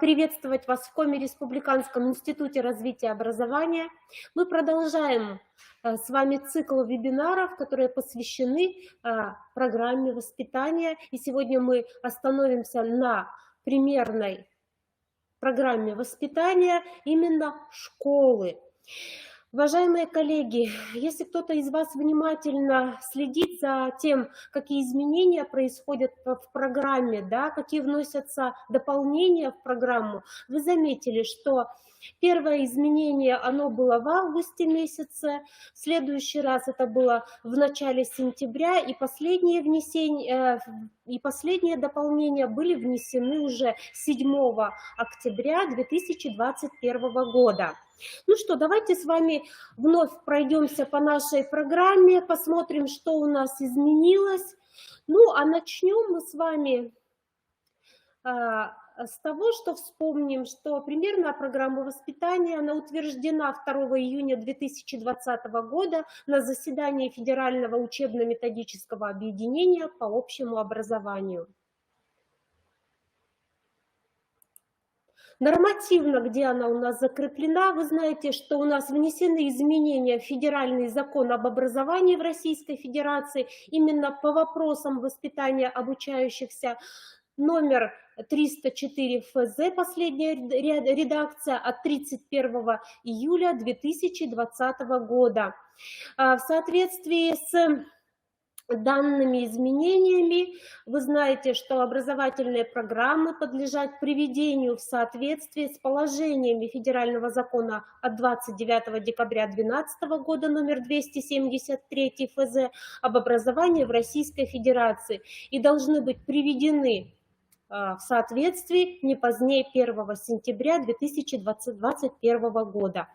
Приветствовать вас в Коми-Республиканском институте развития образования. Мы продолжаем с вами цикл вебинаров, которые посвящены программе воспитания. И сегодня мы остановимся на примерной программе воспитания именно школы. Уважаемые коллеги, если кто-то из вас внимательно следит за тем, какие изменения происходят в программе, да, какие вносятся дополнения в программу, вы заметили, что первое изменение, оно было в августе месяце, в следующий раз это было в начале сентября, и последние дополнения были внесены уже 7 октября 2021 года. Ну что, давайте с вами вновь пройдемся по нашей программе, посмотрим, что у нас изменилось. Ну, а начнем мы с вами с того, что вспомним, что примерная программа воспитания, она утверждена 2 июня 2020 года на заседании Федерального учебно-методического объединения по общему образованию. Нормативно, где она у нас закреплена, вы знаете, что у нас внесены изменения в Федеральный закон об образовании в Российской Федерации именно по вопросам воспитания обучающихся, номер 304 ФЗ, последняя редакция от 31 июля 2020 года. В соответствии с данными изменениями вы знаете, что образовательные программы подлежат приведению в соответствии с положениями Федерального закона от 29 декабря 2012 года номер 273 ФЗ об образовании в Российской Федерации и должны быть приведены в соответствии не позднее 1 сентября 2021 года.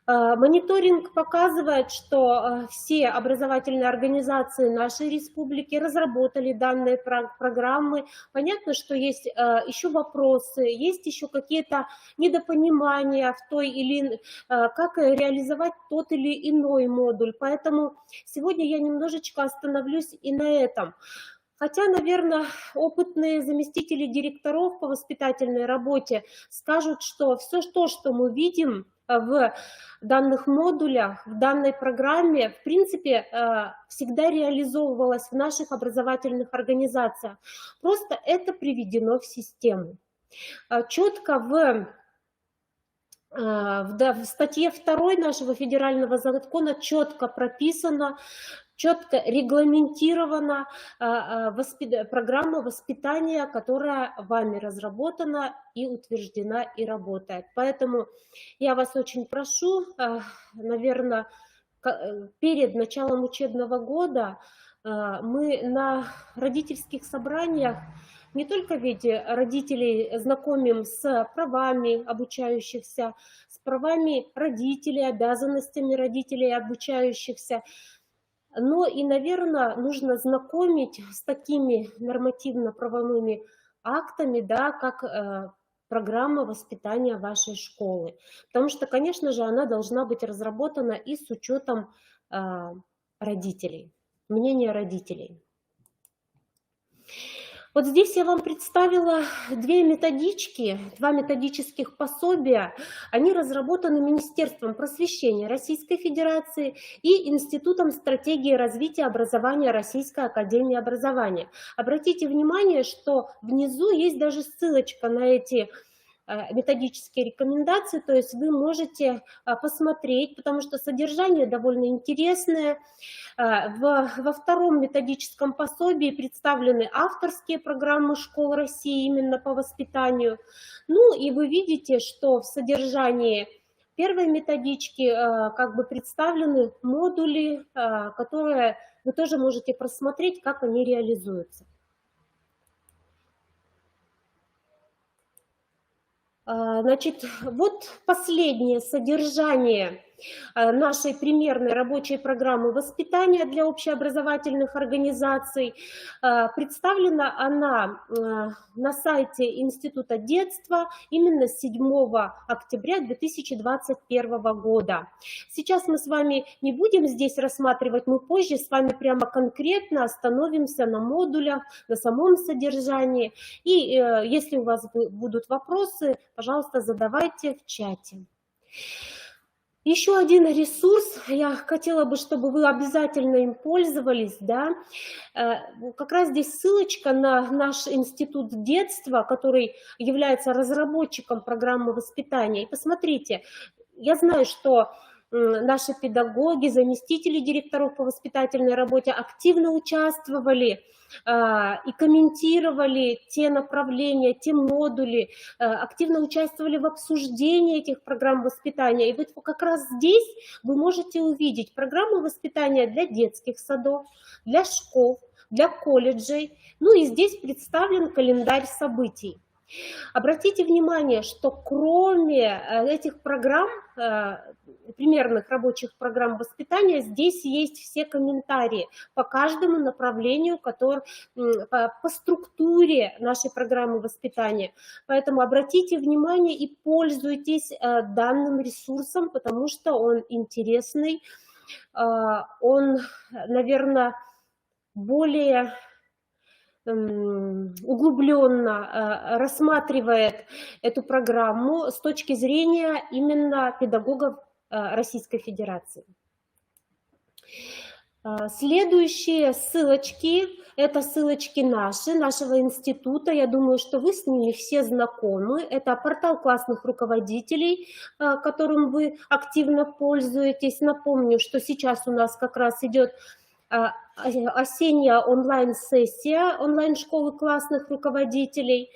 Мониторинг показывает, что все образовательные организации нашей республики разработали данные программы. Понятно, что есть еще вопросы, есть еще какие-то недопонимания в той или как реализовать тот или иной модуль. Поэтому сегодня я немножечко остановлюсь и на этом. Хотя, наверное, опытные заместители директоров по воспитательной работе скажут, что все то, что мы видим в данных модулях, в данной программе, в принципе, всегда реализовывалось в наших образовательных организациях. Просто это приведено в систему. Четко в статье 2 нашего федерального закона четко прописано, четко регламентирована программа воспитания, которая вами разработана и утверждена и работает. Поэтому я вас очень прошу, наверное, перед началом учебного года мы на родительских собраниях не только ведь родителей знакомим с правами обучающихся, с правами родителей, обязанностями родителей обучающихся, но и, наверное, нужно знакомить с такими нормативно-правовыми актами, да, как программа воспитания вашей школы. Потому что, конечно же, она должна быть разработана и с учетом родителей, мнения родителей. Вот здесь я вам представила две методички, два методических пособия. Они разработаны Министерством просвещения Российской Федерации и Институтом стратегии развития образования Российской академии образования. Обратите внимание, что внизу есть даже ссылочка на эти методические рекомендации, то есть вы можете посмотреть, потому что содержание довольно интересное. Во втором методическом пособии представлены авторские программы школ России именно по воспитанию. Ну и вы видите, что в содержании первой методички как бы представлены модули, которые вы тоже можете просмотреть, как они реализуются. Значит, вот последнее содержание нашей примерной рабочей программы воспитания для общеобразовательных организаций. Представлена она на сайте Института детства именно 7 октября 2021 года. Сейчас мы с вами не будем здесь рассматривать, мы позже с вами прямо конкретно остановимся на модулях, на самом содержании. И если у вас будут вопросы, пожалуйста, задавайте в чате. Еще один ресурс, я хотела бы, чтобы вы обязательно им пользовались, да, как раз здесь ссылочка на наш институт детства, который является разработчиком программы воспитания. И посмотрите, я знаю, что наши педагоги, заместители директоров по воспитательной работе активно участвовали и комментировали те направления, те модули, активно участвовали в обсуждении этих программ воспитания. И вот как раз здесь вы можете увидеть программы воспитания для детских садов, для школ, для колледжей. Ну и здесь представлен календарь событий. Обратите внимание, что кроме этих программ, примерных рабочих программ воспитания, здесь есть все комментарии по каждому направлению, по структуре нашей программы воспитания. Поэтому обратите внимание и пользуйтесь данным ресурсом, потому что он интересный, он, наверное, более углубленно рассматривает эту программу с точки зрения именно педагогов Российской Федерации. Следующие ссылочки, это ссылочки нашего института, я думаю, что вы с ними все знакомы. Это портал классных руководителей, которым вы активно пользуетесь. Напомню, что сейчас у нас как раз идет осенняя онлайн-сессия онлайн-школы классных руководителей.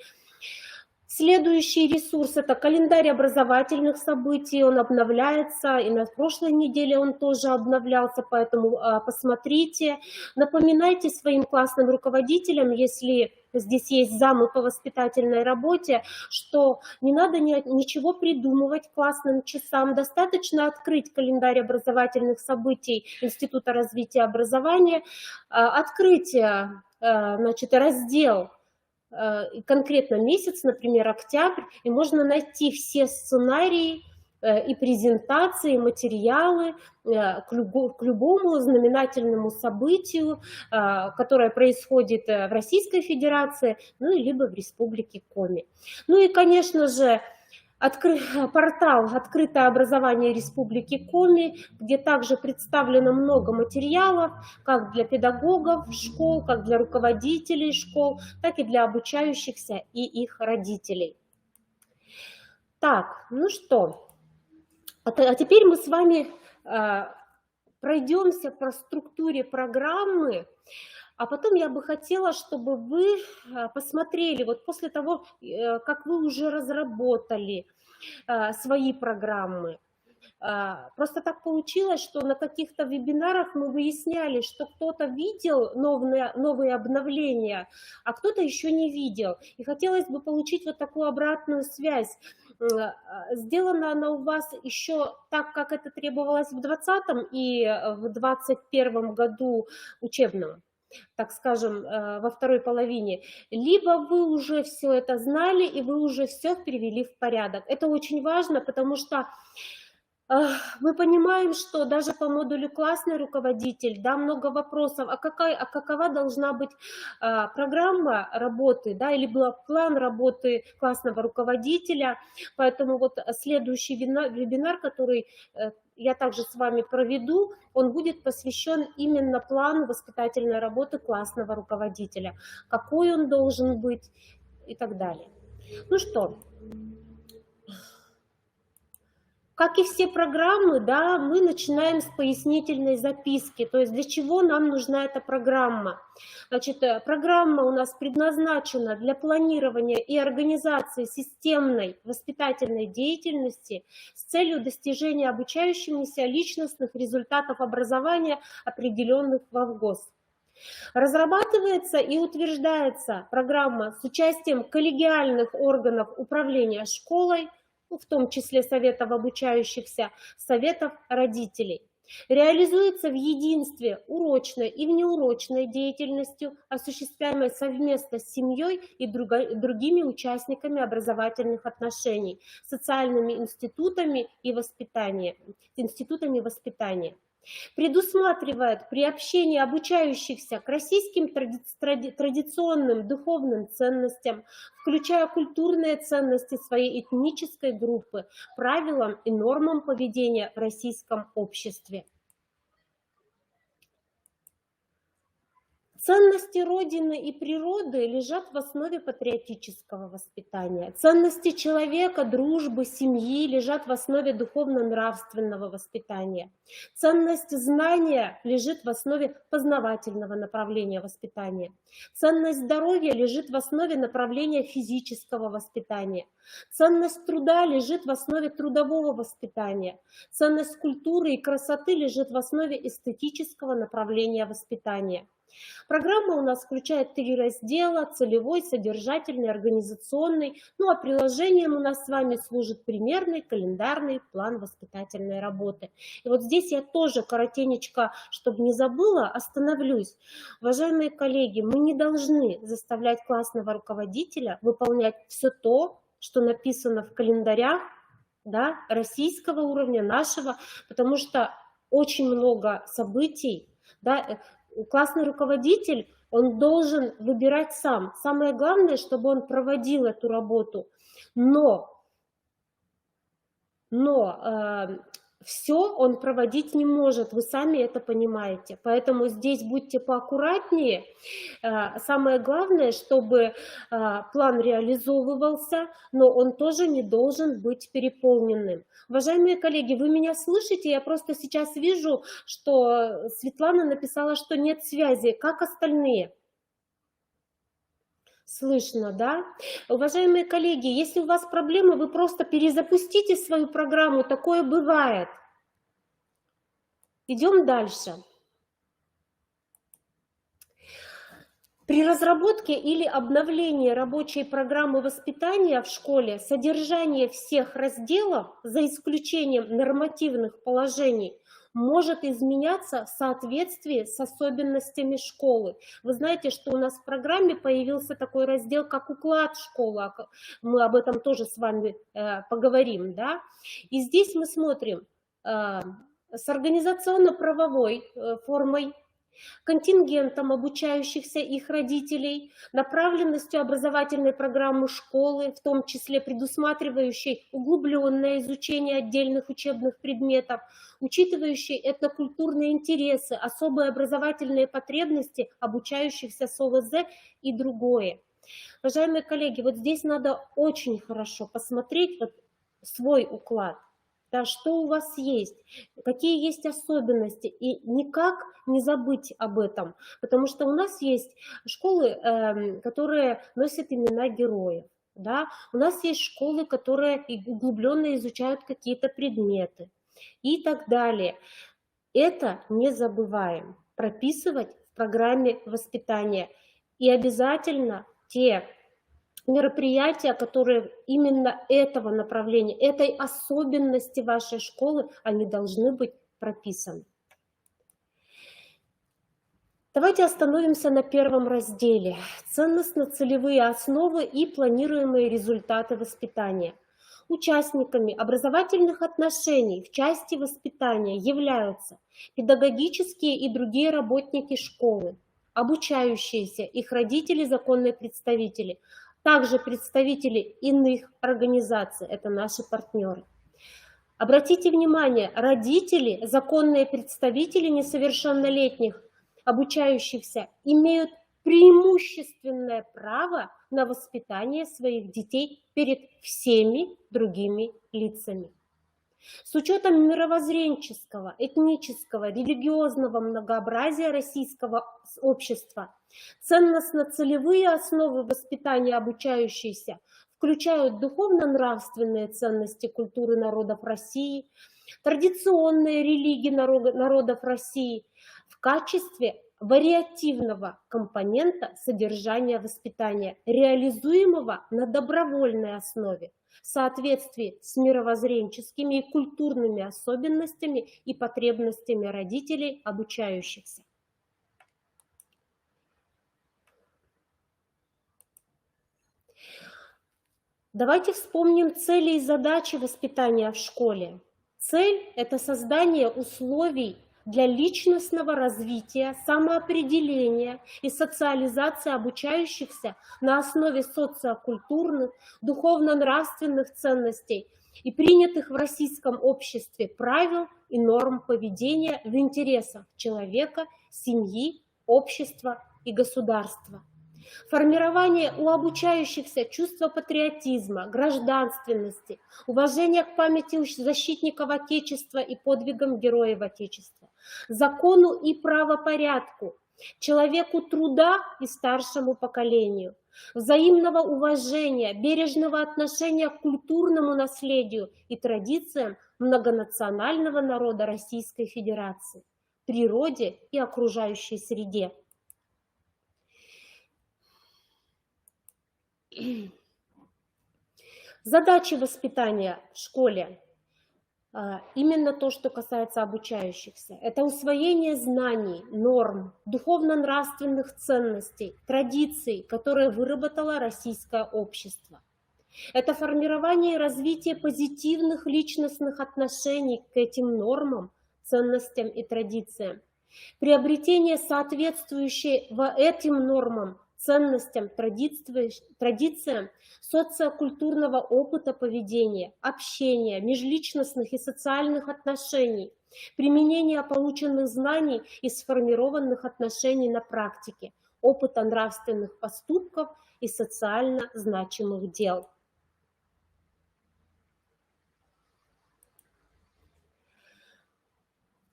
Следующий ресурс – это календарь образовательных событий, он обновляется, и на прошлой неделе он тоже обновлялся, поэтому посмотрите. Напоминайте своим классным руководителям, если здесь есть замы по воспитательной работе, что не надо ничего придумывать классным часам, достаточно открыть календарь образовательных событий Института развития образования, открыть, значит, раздел, конкретно месяц, например, октябрь, и можно найти все сценарии и презентации, и материалы к любому знаменательному событию, которое происходит в Российской Федерации, ну и либо в Республике Коми. Ну и, конечно же, портал «Открытое образование Республики Коми», где также представлено много материалов, как для педагогов школ, как для руководителей школ, так и для обучающихся и их родителей. Так, ну что, а теперь мы с вами пройдемся по структуре программы. А потом я бы хотела, чтобы вы посмотрели, вот после того, как вы уже разработали свои программы. Просто так получилось, что на каких-то вебинарах мы выясняли, что кто-то видел новые обновления, а кто-то еще не видел. И хотелось бы получить вот такую обратную связь. Сделана она у вас еще так, как это требовалось в 2020 и в 2021 году учебном, так скажем, во второй половине, либо вы уже все это знали и вы уже все перевели в порядок. Это очень важно, потому что мы понимаем, что даже по модулю «Классный руководитель», да, много вопросов, какова должна быть программа работы, да, или план работы классного руководителя. Поэтому вот следующий вебинар, который я также с вами проведу, он будет посвящен именно плану воспитательной работы классного руководителя, какой он должен быть и так далее. Ну что, как и все программы, да, мы начинаем с пояснительной записки, то есть для чего нам нужна эта программа. Значит, программа у нас предназначена для планирования и организации системной воспитательной деятельности с целью достижения обучающимися личностных результатов образования, определенных во ВГОС. Разрабатывается и утверждается программа с участием коллегиальных органов управления школой, в том числе советов обучающихся, советов родителей. Реализуется в единстве урочной и внеурочной деятельностью, осуществляемой совместно с семьей и другими участниками образовательных отношений, социальными институтами и институтами воспитания. Предусматривает приобщение обучающихся к российским традиционным духовным ценностям, включая культурные ценности своей этнической группы, правилам и нормам поведения в российском обществе. Ценности Родины и природы лежат в основе патриотического воспитания. Ценности человека, дружбы, семьи лежат в основе духовно-нравственного воспитания. Ценность знания лежит в основе познавательного направления воспитания. Ценность здоровья лежит в основе направления физического воспитания. Ценность труда лежит в основе трудового воспитания. Ценность культуры и красоты лежит в основе эстетического направления воспитания. Программа у нас включает 3 раздела: целевой, содержательный, организационный. Ну а приложением у нас с вами служит примерный календарный план воспитательной работы. И вот здесь я тоже коротенечко, чтобы не забыла, остановлюсь. Уважаемые коллеги, мы не должны заставлять классного руководителя выполнять все то, что написано в календарях, да, российского уровня, нашего, потому что очень много событий, да. Классный руководитель, он должен выбирать сам. Самое главное, чтобы он проводил эту работу. Но все он проводить не может, вы сами это понимаете. Поэтому здесь будьте поаккуратнее. Самое главное, чтобы план реализовывался, но он тоже не должен быть переполненным. Уважаемые коллеги, вы меня слышите? Я просто сейчас вижу, что Светлана написала, что нет связи. Как остальные? Слышно, да? Уважаемые коллеги, если у вас проблемы, вы просто перезапустите свою программу, такое бывает. Идем дальше. При разработке или обновлении рабочей программы воспитания в школе содержание всех разделов, за исключением нормативных положений, может изменяться в соответствии с особенностями школы. Вы знаете, что у нас в программе появился такой раздел, как уклад школы. Мы об этом тоже с вами поговорим, да? И здесь мы смотрим с организационно-правовой формой, контингентом обучающихся их родителей, направленностью образовательной программы школы, в том числе предусматривающей углубленное изучение отдельных учебных предметов, учитывающей этнокультурные интересы, особые образовательные потребности обучающихся с ОВЗ и другое. Уважаемые коллеги, вот здесь надо очень хорошо посмотреть вот свой уклад. Да, что у вас есть, какие есть особенности, и никак не забыть об этом, потому что у нас есть школы, которые носят имена героев, да? У нас есть школы, которые углубленно изучают какие-то предметы и так далее. Это не забываем прописывать в программе воспитания, и обязательно те мероприятия, которые именно этого направления, этой особенности вашей школы, они должны быть прописаны. Давайте остановимся на первом разделе. Ценностно-целевые основы и планируемые результаты воспитания. Участниками образовательных отношений в части воспитания являются педагогические и другие работники школы, обучающиеся, их родители, законные представители, также представители иных организаций, это наши партнеры. Обратите внимание, родители, законные представители несовершеннолетних обучающихся имеют преимущественное право на воспитание своих детей перед всеми другими лицами. С учетом мировоззренческого, этнического, религиозного многообразия российского общества, ценностно-целевые основы воспитания обучающихся включают духовно-нравственные ценности культуры народов России, традиционные религии народов России в качестве вариативного компонента содержания воспитания, реализуемого на добровольной основе в соответствии с мировоззренческими и культурными особенностями и потребностями родителей обучающихся. Давайте вспомним цели и задачи воспитания в школе. Цель – это создание условий для личностного развития, самоопределения и социализации обучающихся на основе социокультурных, духовно-нравственных ценностей и принятых в российском обществе правил и норм поведения в интересах человека, семьи, общества и государства. Формирование у обучающихся чувства патриотизма, гражданственности, уважения к памяти защитников Отечества и подвигам героев Отечества, закону и правопорядку, человеку труда и старшему поколению, взаимного уважения, бережного отношения к культурному наследию и традициям многонационального народа Российской Федерации, природе и окружающей среде. Задачи воспитания в школе, именно то, что касается обучающихся, это усвоение знаний, норм, духовно-нравственных ценностей, традиций, которые выработало российское общество. Это формирование и развитие позитивных личностных отношений к этим нормам, ценностям и традициям, приобретение соответствующей этим нормам, ценностям, традициям социокультурного опыта поведения, общения, межличностных и социальных отношений, применения полученных знаний и сформированных отношений на практике, опыта нравственных поступков и социально значимых дел.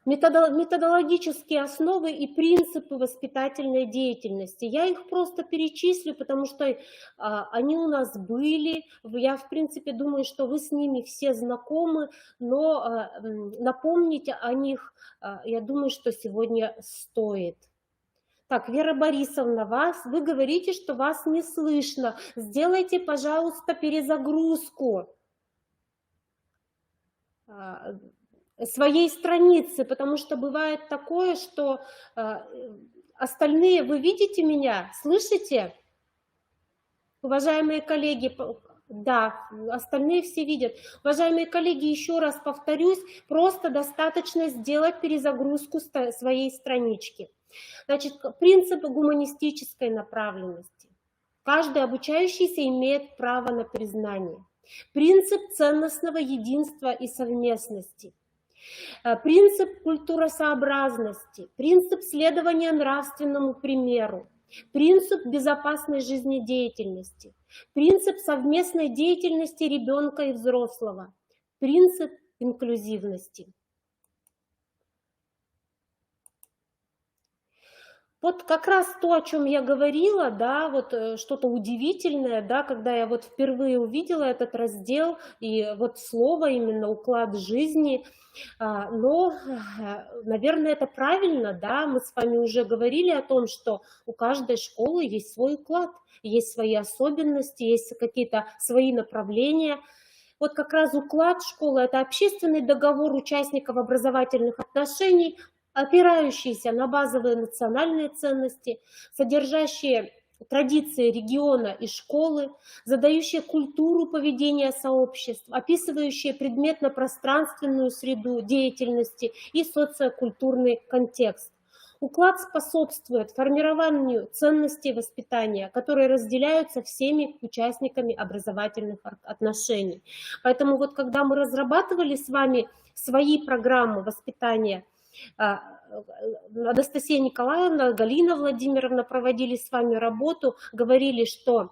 Методологические основы и принципы воспитательной деятельности. Я их просто перечислю, потому что они у нас были. Я, в принципе, думаю, что вы с ними все знакомы, но напомнить о них, я думаю, что сегодня стоит. Так, Вера Борисовна, вы говорите, что вас не слышно. Сделайте, пожалуйста, перезагрузку своей страницы, потому что бывает такое, что остальные, вы видите меня, слышите? Уважаемые коллеги, да, остальные все видят. Уважаемые коллеги, еще раз повторюсь, просто достаточно сделать перезагрузку своей странички. Значит, принцип гуманистической направленности. Каждый обучающийся имеет право на признание. Принцип ценностного единства и совместности. Принцип культуросообразности, принцип следования нравственному примеру, принцип безопасной жизнедеятельности, принцип совместной деятельности ребенка и взрослого, принцип инклюзивности. Вот как раз то, о чем я говорила, да, вот что-то удивительное, да, когда я вот впервые увидела этот раздел и вот слово именно «уклад жизни», но, наверное, это правильно, да, мы с вами уже говорили о том, что у каждой школы есть свой уклад, есть свои особенности, есть какие-то свои направления. Вот как раз уклад школы – это общественный договор участников образовательных отношений, опирающиеся на базовые национальные ценности, содержащие традиции региона и школы, задающие культуру поведения сообществ, описывающие предметно-пространственную среду деятельности и социокультурный контекст. Уклад способствует формированию ценностей воспитания, которые разделяются всеми участниками образовательных отношений. Поэтому вот когда мы разрабатывали с вами свои программы воспитания, Анастасия Николаевна, Галина Владимировна проводили с вами работу, говорили, что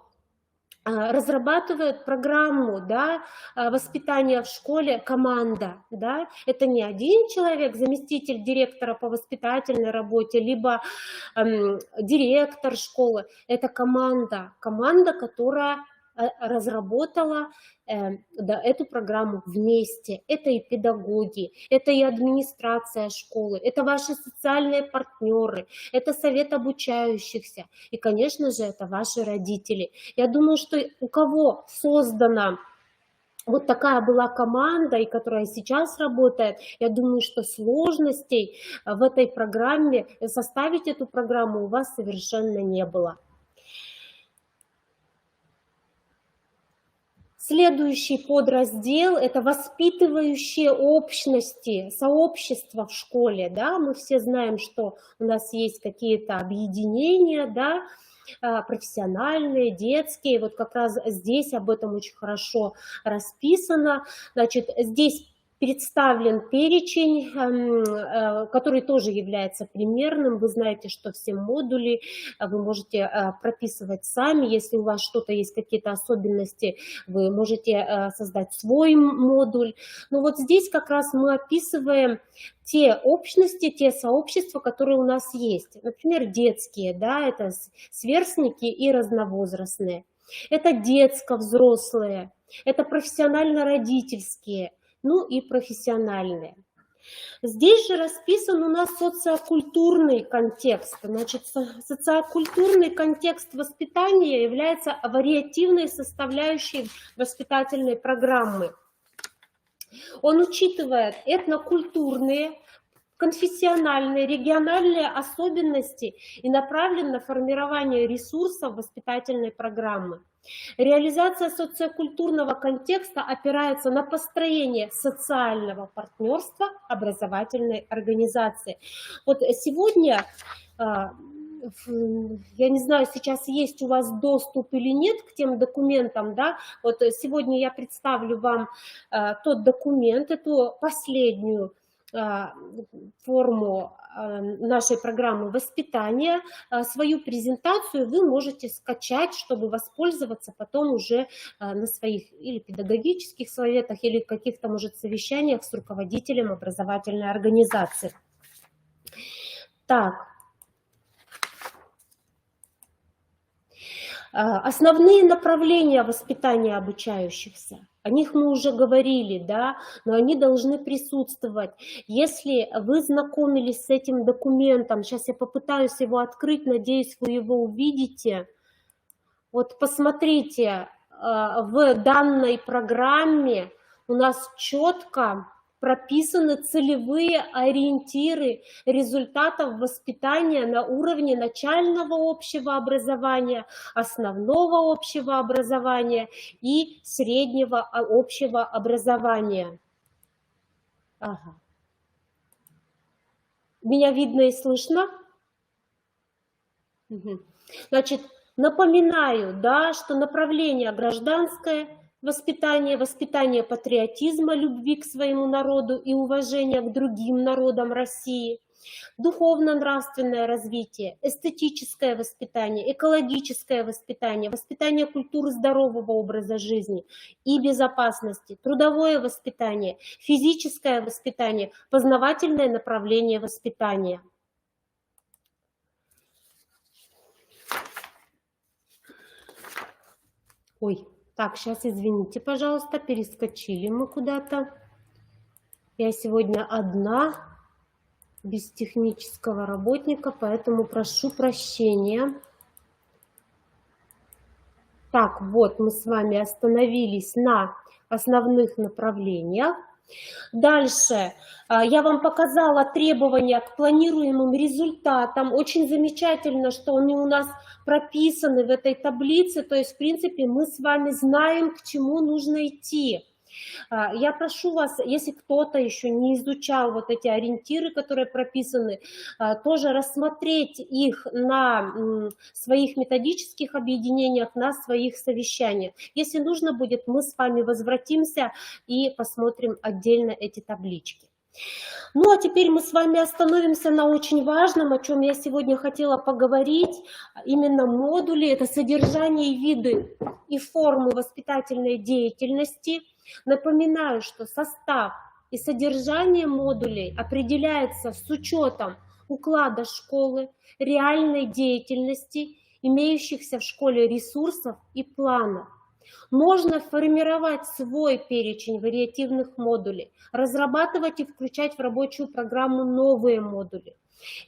разрабатывает программу, да, воспитания в школе команда. Да? Это не один человек, заместитель директора по воспитательной работе, либо директор школы. Это команда, которая разработала да, эту программу вместе. Это и педагоги, это и администрация школы, это ваши социальные партнеры, это совет обучающихся и, конечно же, это ваши родители. Я думаю, что у кого создана вот такая была команда, и которая сейчас работает, я думаю, что сложностей в этой программе, составить эту программу у вас совершенно не было. Следующий подраздел – это воспитывающие общности, сообщества в школе. Да? Мы все знаем, что у нас есть какие-то объединения, да, профессиональные, детские. Вот как раз здесь об этом очень хорошо расписано. Значит, здесь представлен перечень, который тоже является примерным. Вы знаете, что все модули вы можете прописывать сами. Если у вас что-то есть, какие-то особенности, вы можете создать свой модуль. Но вот здесь как раз мы описываем те общности, те сообщества, которые у нас есть. Например, детские, да, это сверстники и разновозрастные. Это детско-взрослые, это профессионально-родительские, ну и профессиональные. Здесь же расписан у нас социокультурный контекст. Значит, социокультурный контекст воспитания является вариативной составляющей воспитательной программы. Он учитывает этнокультурные, конфессиональные, региональные особенности и направлен на формирование ресурсов воспитательной программы. Реализация социокультурного контекста опирается на построение социального партнерства образовательной организации. Вот сегодня, я не знаю, сейчас есть у вас доступ или нет к тем документам, да, вот сегодня я представлю вам тот документ, эту последнюю форму нашей программы воспитания. Свою презентацию вы можете скачать, чтобы воспользоваться потом уже на своих или педагогических советах, или каких-то, может, совещаниях с руководителем образовательной организации. Так. Основные направления воспитания обучающихся. О них мы уже говорили, да, но они должны присутствовать. Если вы знакомились с этим документом, сейчас я попытаюсь его открыть, надеюсь, вы его увидите. Вот посмотрите, в данной программе у нас четко прописаны целевые ориентиры результатов воспитания на уровне начального общего образования, основного общего образования и среднего общего образования. Ага. Меня видно и слышно? Угу. Значит, напоминаю, да, что направление гражданское воспитание, воспитание патриотизма, любви к своему народу и уважения к другим народам России, духовно-нравственное развитие, эстетическое воспитание, экологическое воспитание, воспитание культуры здорового образа жизни и безопасности, трудовое воспитание, физическое воспитание, познавательное направление воспитания. Ой. Так, сейчас, извините, пожалуйста, перескочили мы куда-то. Я сегодня одна, без технического работника, поэтому прошу прощения. Так, вот мы с вами остановились на основных направлениях. Дальше я вам показала требования к планируемым результатам. Очень замечательно, что они у нас прописаны в этой таблице. То есть, в принципе, мы с вами знаем, к чему нужно идти. Я прошу вас, если кто-то еще не изучал вот эти ориентиры, которые прописаны, тоже рассмотреть их на своих методических объединениях, на своих совещаниях. Если нужно будет, мы с вами возвратимся и посмотрим отдельно эти таблички. Ну, а теперь мы с вами остановимся на очень важном, о чем я сегодня хотела поговорить, именно модули, это содержание, виды и формы воспитательной деятельности. Напоминаю, что состав и содержание модулей определяется с учетом уклада школы, реальной деятельности, имеющихся в школе ресурсов и планов. Можно формировать свой перечень вариативных модулей, разрабатывать и включать в рабочую программу новые модули.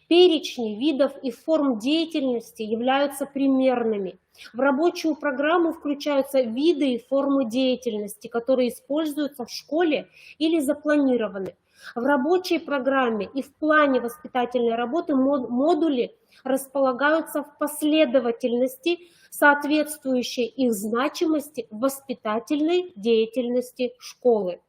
Перечни видов и форм деятельности являются примерными. В рабочую программу включаются виды и формы деятельности, которые используются в школе или запланированы. В рабочей программе и в плане воспитательной работы модули располагаются в последовательности, соответствующей их значимости в воспитательной деятельности школы.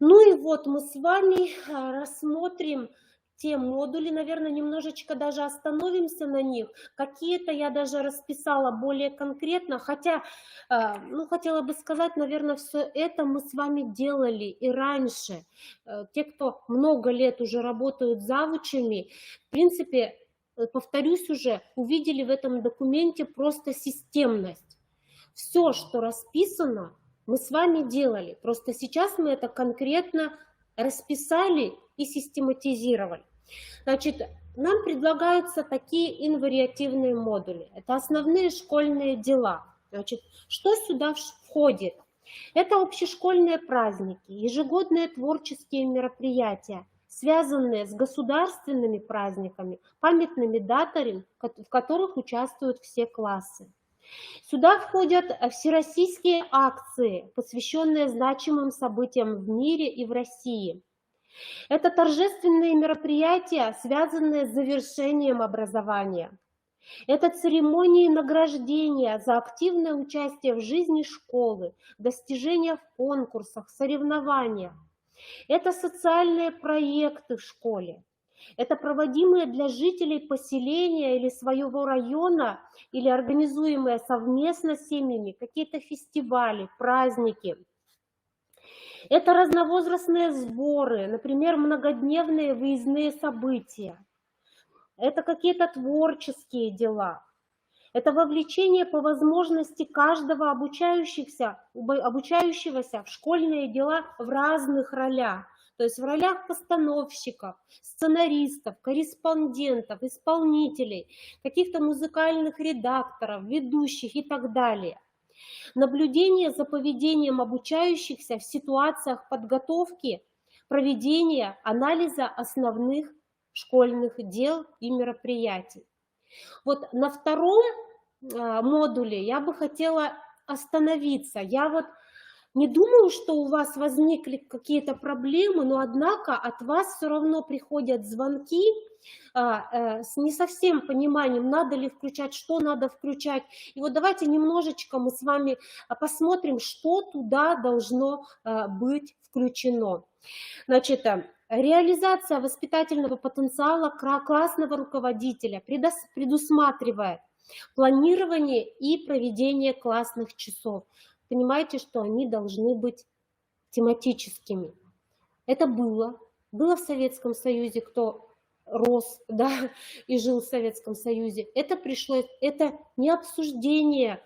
Ну и вот мы с вами рассмотрим те модули, наверное, немножечко даже остановимся на них. Какие-то я даже расписала более конкретно, хотя, хотела бы сказать, наверное, все это мы с вами делали и раньше. Те, кто много лет уже работают завучами, в принципе, повторюсь уже, увидели в этом документе просто системность. Все, что расписано, мы с вами делали. Просто сейчас мы это конкретно расписали и систематизировали. Значит, нам предлагаются такие инвариативные модули. Это основные школьные дела. Значит, что сюда входит? Это общешкольные праздники, ежегодные творческие мероприятия, связанные с государственными праздниками, памятными датами, в которых участвуют все классы. Сюда входят всероссийские акции, посвященные значимым событиям в мире и в России. Это торжественные мероприятия, связанные с завершением образования. Это церемонии награждения за активное участие в жизни школы, достижения в конкурсах, соревнованиях. Это социальные проекты в школе. Это проводимые для жителей поселения или своего района, или организуемые совместно с семьями какие-то фестивали, праздники. Это разновозрастные сборы, например, многодневные выездные события. Это какие-то творческие дела. Это вовлечение по возможности каждого обучающегося в школьные дела в разных ролях. То есть в ролях постановщиков, сценаристов, корреспондентов, исполнителей, каких-то музыкальных редакторов, ведущих и так далее. Наблюдение за поведением обучающихся в ситуациях подготовки, проведения, анализа основных школьных дел и мероприятий. Вот на втором модуле я бы хотела остановиться. Я вот не думаю, что у вас возникли какие-то проблемы, но однако от вас все равно приходят звонки с не совсем пониманием, надо ли включать, что надо включать. И вот давайте немножечко мы с вами посмотрим, что туда должно быть включено. Значит, реализация воспитательного потенциала классного руководителя предусматривает планирование и проведение классных часов. Понимаете, что они должны быть тематическими. Это было в Советском Союзе, кто рос, да, и жил в Советском Союзе. Это не обсуждение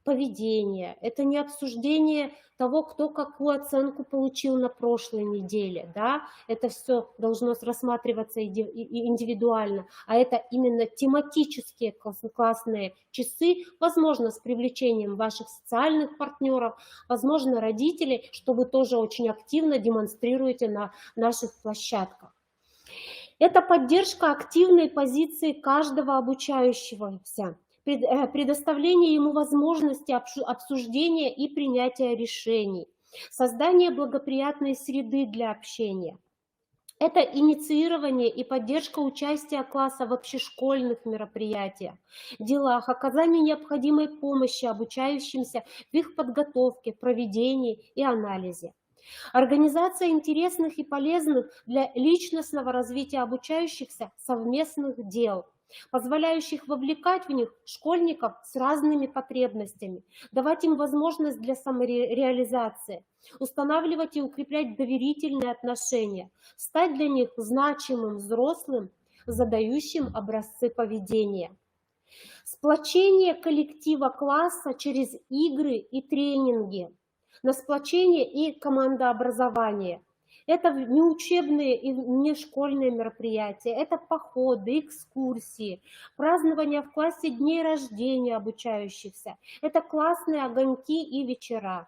поведения, это не обсуждение того, кто какую оценку получил на прошлой неделе, да, это все должно рассматриваться индивидуально, а это именно тематические классные часы, возможно, с привлечением ваших социальных партнеров, возможно, родителей, что вы тоже очень активно демонстрируете на наших площадках. Это поддержка активной позиции каждого обучающегося, предоставление ему возможности обсуждения и принятия решений, создание благоприятной среды для общения. Это инициирование и поддержка участия класса в общешкольных мероприятиях, делах, оказание необходимой помощи обучающимся в их подготовке, проведении и анализе. Организация интересных и полезных для личностного развития обучающихся совместных дел, позволяющих вовлекать в них школьников с разными потребностями, давать им возможность для самореализации, устанавливать и укреплять доверительные отношения, стать для них значимым взрослым, задающим образцы поведения. Сплочение коллектива класса через игры и тренинги, на сплочение и командообразование. Это неучебные и внешкольные мероприятия, это походы, экскурсии, празднование в классе дней рождения обучающихся, это классные огоньки и вечера.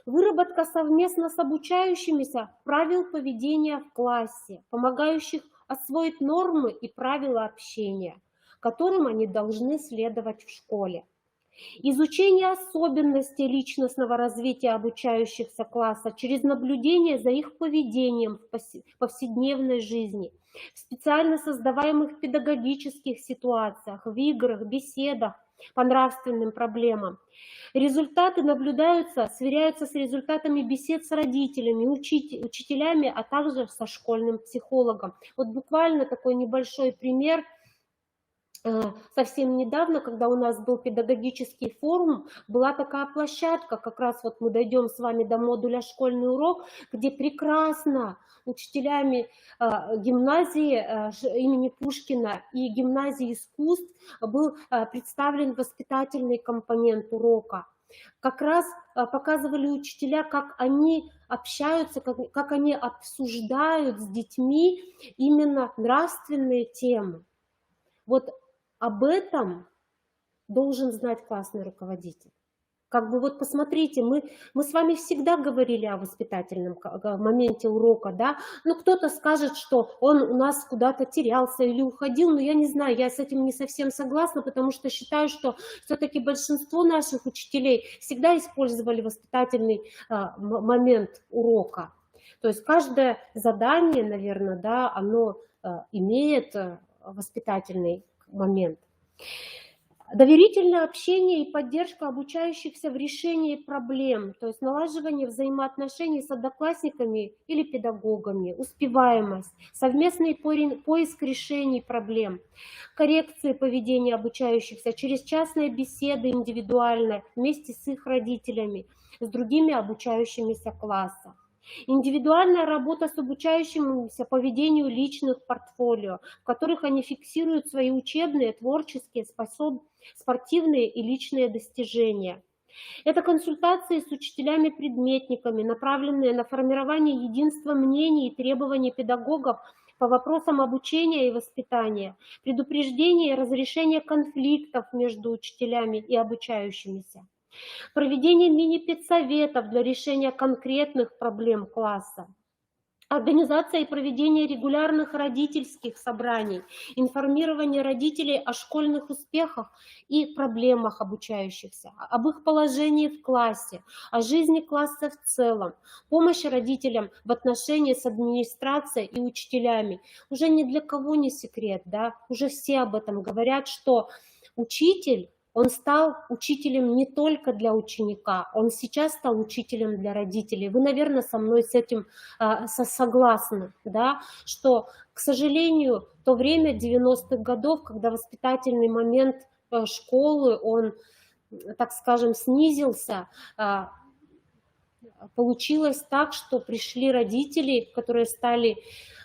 Выработка совместно с обучающимися правил поведения в классе, помогающих освоить нормы и правила общения, которым они должны следовать в школе. Изучение особенностей личностного развития обучающихся класса через наблюдение за их поведением в повседневной жизни, в специально создаваемых педагогических ситуациях, в играх, беседах по нравственным проблемам. Результаты наблюдаются, сверяются с результатами бесед с родителями, учителями, а также со школьным психологом. Вот буквально такой небольшой пример. Совсем недавно, когда у нас был педагогический форум, была такая площадка, как раз вот мы дойдем с вами до модуля «Школьный урок», где прекрасно учителями гимназии имени Пушкина и гимназии искусств был представлен воспитательный компонент урока. Как раз показывали учителя, как они общаются, как они обсуждают с детьми именно нравственные темы. Вот об этом должен знать классный руководитель. Как бы вот посмотрите, мы с вами всегда говорили о воспитательном моменте урока, да, но кто-то скажет, что он у нас куда-то терялся или уходил, но я не знаю, я с этим не совсем согласна, потому что считаю, что все-таки большинство наших учителей всегда использовали воспитательный момент урока. То есть каждое задание, наверное, да, оно имеет воспитательный момент. Доверительное общение и поддержка обучающихся в решении проблем, то есть налаживание взаимоотношений с одноклассниками или педагогами, успеваемость, совместный поиск решений проблем, коррекции поведения обучающихся через частные беседы индивидуально вместе с их родителями, с другими обучающимися класса. Индивидуальная работа с обучающимися поведению личных портфолио, в которых они фиксируют свои учебные, творческие, спортивные и личные достижения. Это консультации с учителями-предметниками, направленные на формирование единства мнений и требований педагогов по вопросам обучения и воспитания, предупреждение и разрешение конфликтов между учителями и обучающимися. Проведение мини-педсоветов для решения конкретных проблем класса, организация и проведение регулярных родительских собраний, информирование родителей о школьных успехах и проблемах обучающихся, об их положении в классе, о жизни класса в целом, помощь родителям в отношении с администрацией и учителями. Уже ни для кого не секрет, да? Уже все об этом говорят, что учитель, он стал учителем не только для ученика, он сейчас стал учителем для родителей. Вы, наверное, со мной с этим согласны, да? Что, к сожалению, то время 90-х годов, когда воспитательный момент школы, он, так скажем, снизился, получилось так, что пришли родители, которые стали...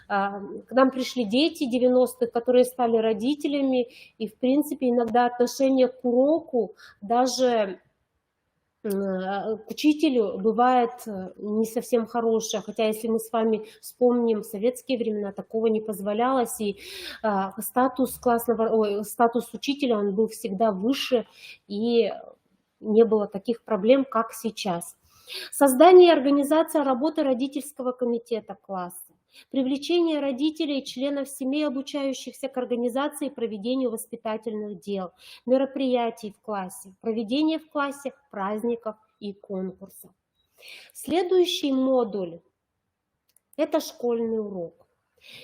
К нам пришли дети 90-х, которые стали родителями, и, в принципе, иногда отношение к уроку, даже к учителю, бывает не совсем хорошее. Хотя, если мы с вами вспомним советские времена, такого не позволялось, и статус учителя, он был всегда выше, и не было таких проблем, как сейчас. Создание и организация работы родительского комитета класса. Привлечение родителей и членов семей, обучающихся к организации и проведению воспитательных дел, мероприятий в классе, проведение в классе праздников и конкурсов. Следующий модуль – это школьный урок.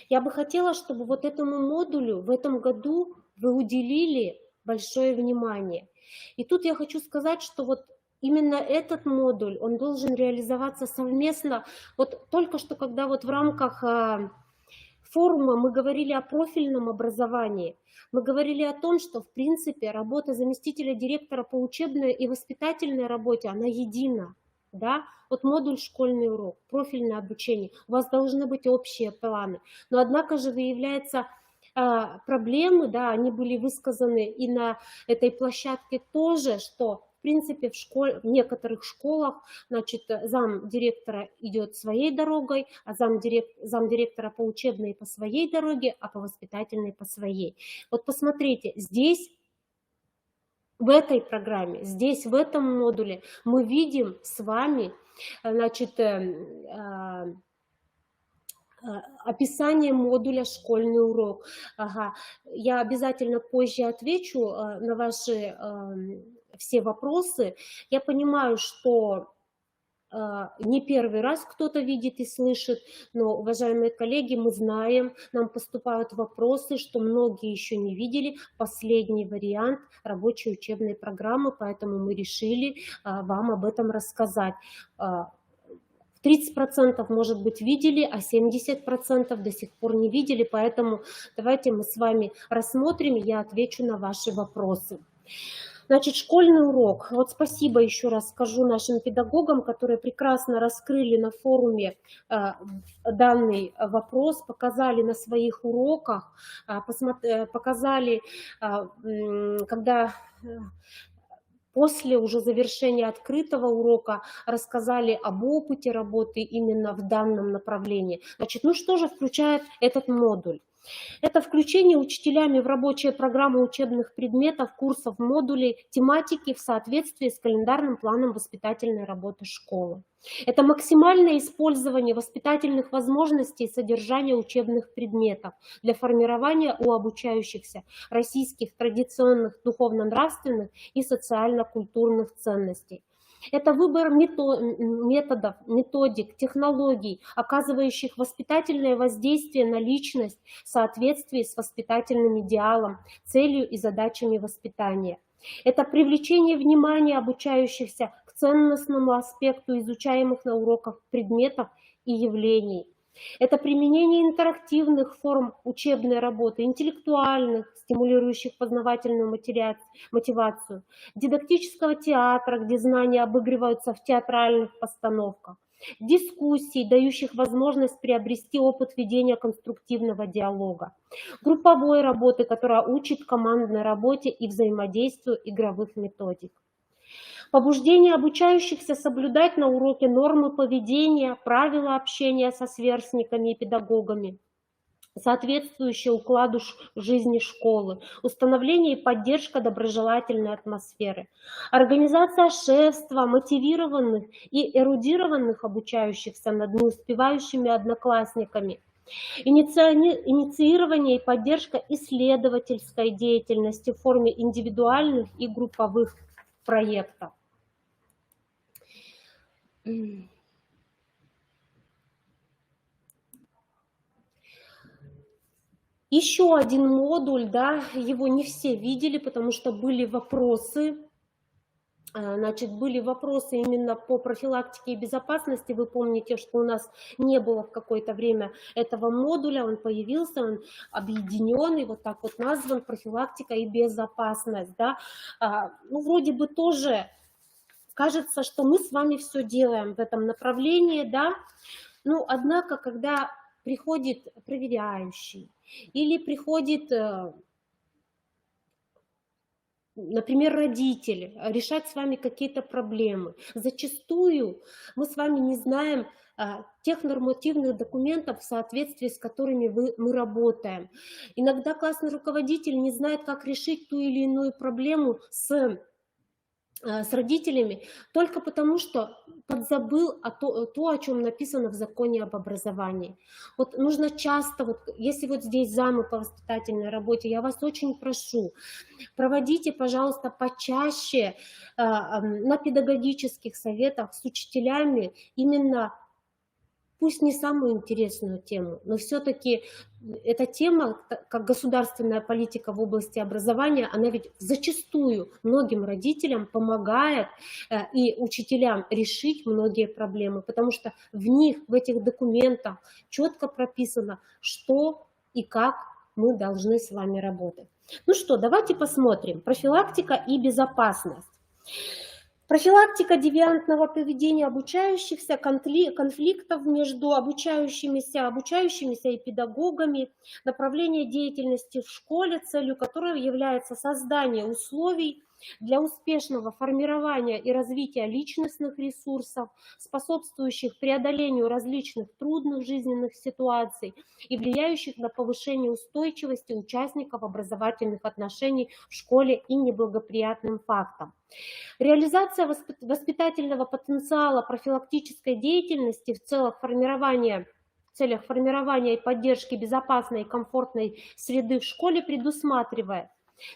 Я бы хотела, чтобы вот этому модулю в этом году вы уделили большое внимание. И тут я хочу сказать, что вот именно этот модуль, он должен реализоваться совместно. Вот только что, когда вот в рамках форума мы говорили о профильном образовании, мы говорили о том, что, в принципе, работа заместителя директора по учебной и воспитательной работе, она едина. Да? Вот модуль «Школьный урок», профильное обучение, у вас должны быть общие планы. Но, однако же, выявляется проблемы, да, они были высказаны и на этой площадке тоже, что принципе, в некоторых школах, значит, зам директора идет своей дорогой, а зам директора по учебной по своей дороге, а по воспитательной по своей. Вот посмотрите, здесь, в этой программе, здесь, в этом модуле мы видим с вами, значит, описание модуля «Школьный урок». Ага. Я обязательно позже отвечу на ваши все вопросы. Я понимаю, что не первый раз кто-то видит и слышит, но, уважаемые коллеги, мы знаем, нам поступают вопросы, что многие еще не видели последний вариант рабочей учебной программы, поэтому мы решили вам об этом рассказать. 30%, может быть, видели, а 70% до сих пор не видели, поэтому давайте мы с вами рассмотрим, и я отвечу на ваши вопросы. Значит, школьный урок. Вот спасибо еще раз скажу нашим педагогам, которые прекрасно раскрыли на форуме данный вопрос, показали на своих уроках, показали, когда после уже завершения открытого урока рассказали об опыте работы именно в данном направлении. Значит, ну что же включает этот модуль? Это включение учителями в рабочие программы учебных предметов, курсов, модулей, тематики в соответствии с календарным планом воспитательной работы школы. Это максимальное использование воспитательных возможностей и содержания учебных предметов для формирования у обучающихся российских традиционных духовно-нравственных и социально-культурных ценностей. Это выбор методов, методик, технологий, оказывающих воспитательное воздействие на личность в соответствии с воспитательным идеалом, целью и задачами воспитания. Это привлечение внимания обучающихся к ценностному аспекту изучаемых на уроках предметов и явлений. Это применение интерактивных форм учебной работы, интеллектуальных, стимулирующих познавательную мотивацию, дидактического театра, где знания обыгрываются в театральных постановках, дискуссий, дающих возможность приобрести опыт ведения конструктивного диалога, групповой работы, которая учит командной работе и взаимодействию игровых методик. Побуждение обучающихся соблюдать на уроке нормы поведения, правила общения со сверстниками и педагогами, соответствующие укладу жизни школы, установление и поддержка доброжелательной атмосферы, организация шефства мотивированных и эрудированных обучающихся над неуспевающими одноклассниками, инициирование и поддержка исследовательской деятельности в форме индивидуальных и групповых проектов. Еще один модуль, да, его не все видели, потому что были вопросы. Значит, были вопросы именно по профилактике и безопасности. Вы помните, что у нас не было в какое-то время этого модуля, он появился, он объединенный, вот так вот назван, профилактика и безопасность. Да? Ну, вроде бы тоже кажется, что мы с вами все делаем в этом направлении, да, но однако, когда приходит проверяющий или приходит, например, родители решать с вами какие-то проблемы, зачастую мы с вами не знаем тех нормативных документов, в соответствии с которыми мы работаем. Иногда классный руководитель не знает, как решить ту или иную проблему с родителями, только потому что подзабыл то, о чем написано в законе об образовании. Вот нужно часто, вот, если вот здесь замы по воспитательной работе, я вас очень прошу, проводите, пожалуйста, почаще на педагогических советах с учителями именно, пусть не самую интересную тему, но все-таки эта тема, как государственная политика в области образования, она ведь зачастую многим родителям помогает и учителям решить многие проблемы, потому что в них, в этих документах четко прописано, что и как мы должны с вами работать. Ну что, давайте посмотрим. Профилактика и безопасность. Профилактика девиантного поведения обучающихся, конфликтов между обучающимися и педагогами, направление деятельности в школе, целью которой является создание условий для успешного формирования и развития личностных ресурсов, способствующих преодолению различных трудных жизненных ситуаций и влияющих на повышение устойчивости участников образовательных отношений в школе и неблагоприятным фактам. Реализация воспитательного потенциала профилактической деятельности в целях формирования и поддержки безопасной и комфортной среды в школе предусматривает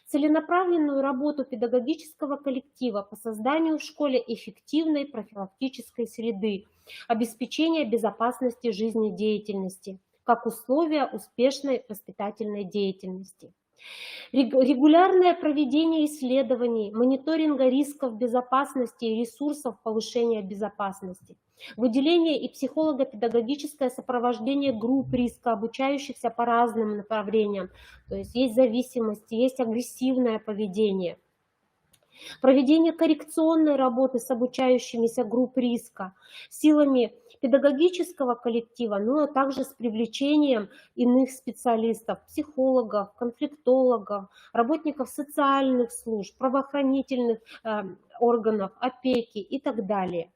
целенаправленную работу педагогического коллектива по созданию в школе эффективной профилактической среды, обеспечение безопасности жизнедеятельности как условия успешной воспитательной деятельности. Регулярное проведение исследований, мониторинга рисков безопасности и ресурсов повышения безопасности, выделение и психолого-педагогическое сопровождение групп риска, обучающихся по разным направлениям, то есть зависимости, есть агрессивное поведение. Проведение коррекционной работы с обучающимися групп риска силами педагогического коллектива, но а также с привлечением иных специалистов, психологов, конфликтологов, работников социальных служб, правоохранительных органов, опеки и так далее.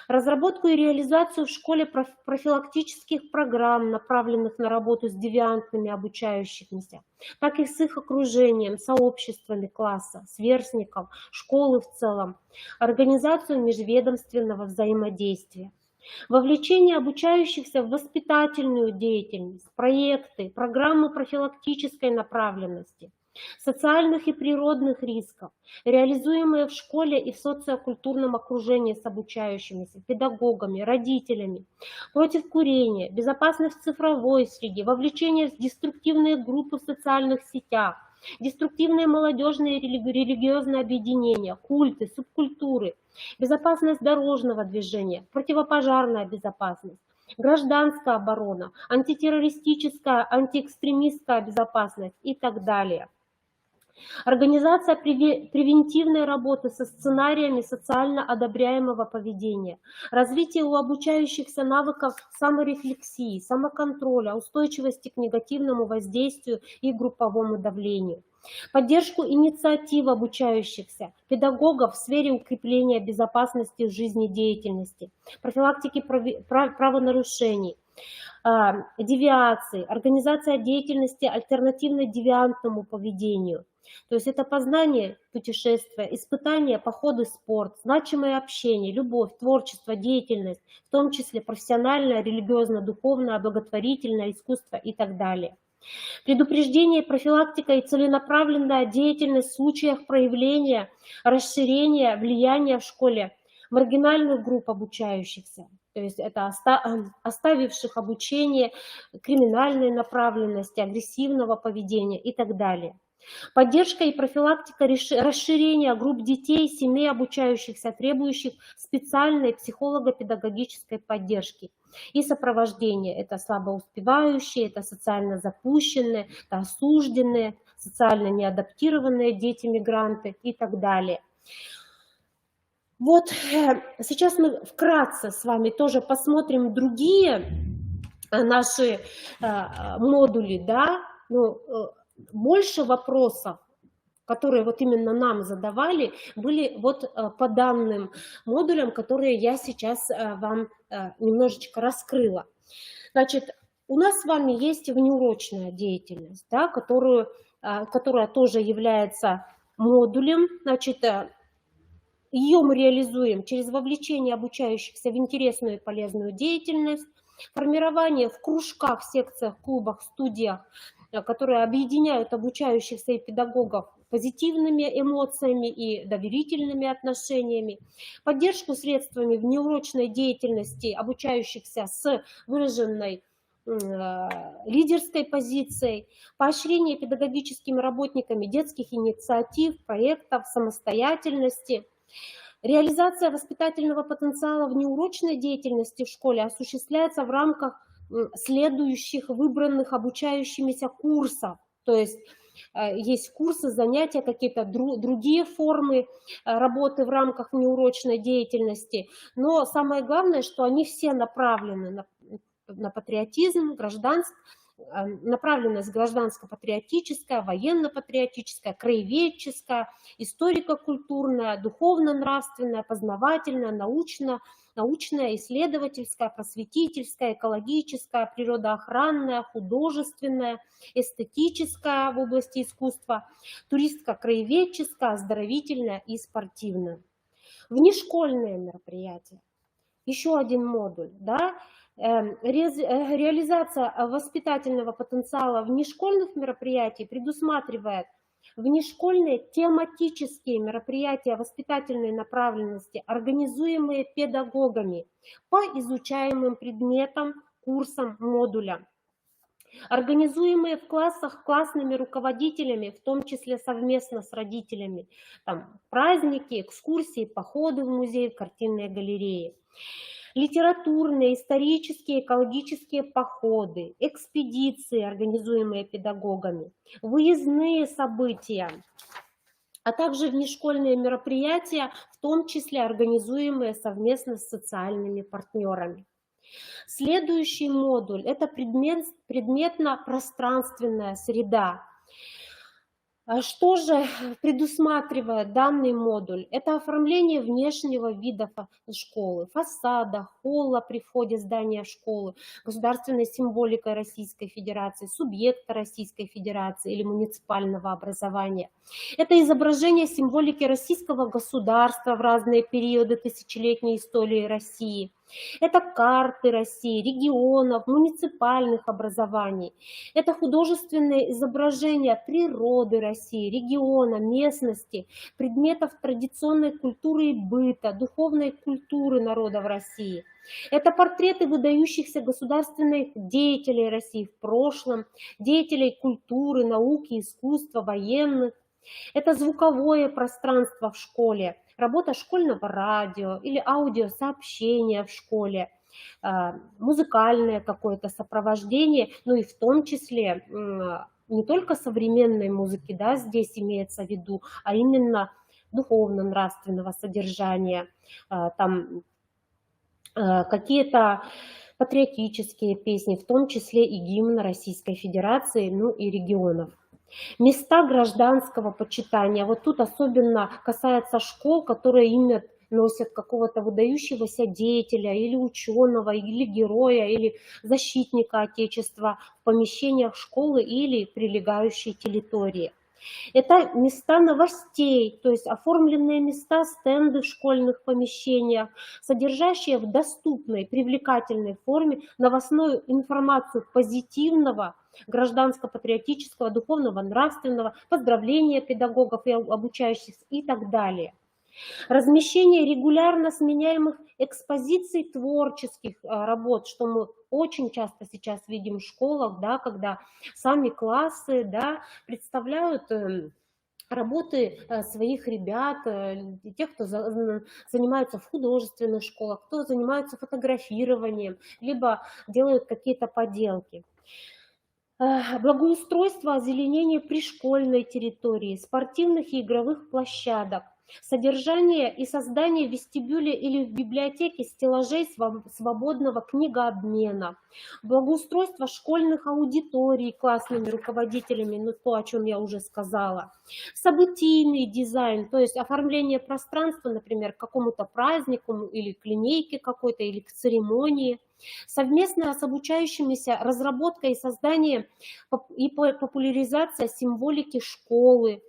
Разработку и реализацию в школе профилактических программ, направленных на работу с девиантными обучающимися, так и с их окружением, сообществами класса, сверстников, школы в целом, организацию межведомственного взаимодействия. Вовлечение обучающихся в воспитательную деятельность, проекты, программы профилактической направленности, социальных и природных рисков, реализуемые в школе и в социокультурном окружении с обучающимися, педагогами, родителями, против курения, безопасность в цифровой среде, вовлечение в деструктивные группы в социальных сетях, деструктивные молодежные и религиозные объединения, культы, субкультуры, безопасность дорожного движения, противопожарная безопасность, гражданская оборона, антитеррористическая, антиэкстремистская безопасность и так далее. Организация превентивной работы со сценариями социально одобряемого поведения, развитие у обучающихся навыков саморефлексии, самоконтроля, устойчивости к негативному воздействию и групповому давлению, поддержку инициатив обучающихся, педагогов в сфере укрепления безопасности в жизнедеятельности, профилактики правонарушений, девиации, организация деятельности альтернативно-девиантному поведению. То есть это познание, путешествия, испытания, походы, спорт, значимое общение, любовь, творчество, деятельность, в том числе профессиональное, религиозно-духовное, благотворительное, искусство и так далее. Предупреждение, профилактика и целенаправленная деятельность в случаях проявления, расширения влияния в школе маргинальных групп обучающихся. То есть это оставивших обучение, криминальной направленности, агрессивного поведения и так далее. Поддержка и профилактика расширения групп детей, семей обучающихся, требующих специальной психолого-педагогической поддержки и сопровождения. Это слабоуспевающие, это социально запущенные, это осужденные, социально неадаптированные дети-мигранты и так далее. Вот сейчас мы вкратце с вами тоже посмотрим другие наши модули, да, больше вопросов, которые вот именно нам задавали, были вот по данным модулям, которые я сейчас вам немножечко раскрыла. Значит, у нас с вами есть внеурочная деятельность, да, которая тоже является модулем. Значит, ее мы реализуем через вовлечение обучающихся в интересную и полезную деятельность, формирование в кружках, секциях, клубах, студиях, которые объединяют обучающихся и педагогов позитивными эмоциями и доверительными отношениями, поддержку средствами внеурочной деятельности обучающихся с выраженной лидерской позицией, поощрение педагогическими работниками детских инициатив, проектов, самостоятельности. Реализация воспитательного потенциала внеурочной деятельности в школе осуществляется в рамках следующих выбранных обучающимися курсов. То есть есть курсы, занятия, какие-то другие формы работы в рамках неурочной деятельности. Но самое главное, что они все направлены на патриотизм, направленность гражданско-патриотическая, военно-патриотическая, краеведческая, историко-культурная, духовно-нравственная, познавательная, научная, исследовательская, просветительская, экологическая, природоохранная, художественная, эстетическая в области искусства, туристско-краеведческая, оздоровительная и спортивная. Внешкольные мероприятия. Еще один модуль, да, реализация воспитательного потенциала внешкольных мероприятий предусматривает внешкольные тематические мероприятия воспитательной направленности, организуемые педагогами по изучаемым предметам, курсам, модулям, организуемые в классах классными руководителями, в том числе совместно с родителями, там, праздники, экскурсии, походы в музей, в картинные галереи. Литературные, исторические, экологические походы, экспедиции, организуемые педагогами, выездные события, а также внешкольные мероприятия, в том числе организуемые совместно с социальными партнерами. Следующий модуль – это предметно-пространственная среда. Что же предусматривает данный модуль? Это оформление внешнего вида школы, фасада, холла при входе в здание школы, государственной символикой Российской Федерации, субъекта Российской Федерации или муниципального образования. Это изображение символики российского государства в разные периоды тысячелетней истории России. Это карты России, регионов, муниципальных образований. Это художественные изображения природы России, региона, местности, предметов традиционной культуры и быта, духовной культуры народов России. Это портреты выдающихся государственных деятелей России в прошлом, деятелей культуры, науки, искусства, военных. Это звуковое пространство в школе, работа школьного радио или аудиосообщения в школе, музыкальное какое-то сопровождение, ну и в том числе не только современной музыки, да, здесь имеется в виду, а именно духовно-нравственного содержания, там какие-то патриотические песни, в том числе и гимн Российской Федерации, ну и регионов. Места гражданского почитания. Вот тут особенно касается школ, которые носят какого-то выдающегося деятеля или ученого, или героя, или защитника Отечества в помещениях школы или прилегающей территории. Это места новостей, то есть оформленные места, стенды в школьных помещениях, содержащие в доступной, привлекательной форме новостную информацию позитивного, гражданско-патриотического, духовного, нравственного, поздравления педагогов и обучающихся и так далее. Размещение регулярно сменяемых экспозиций творческих работ, что мы очень часто сейчас видим в школах, да, когда сами классы, да, представляют работы своих ребят, тех, кто занимается в художественных школах, кто занимается фотографированием, либо делают какие-то поделки. Благоустройство, озеленение пришкольной территории, спортивных и игровых площадок, содержание и создание в вестибюле или в библиотеке стеллажей свободного книгообмена, благоустройство школьных аудиторий классными руководителями, ну то, о чем я уже сказала, событийный дизайн, то есть оформление пространства, например, к какому-то празднику или к линейке какой-то, или к церемонии, совместно с обучающимися разработка и создание и популяризация символики школы,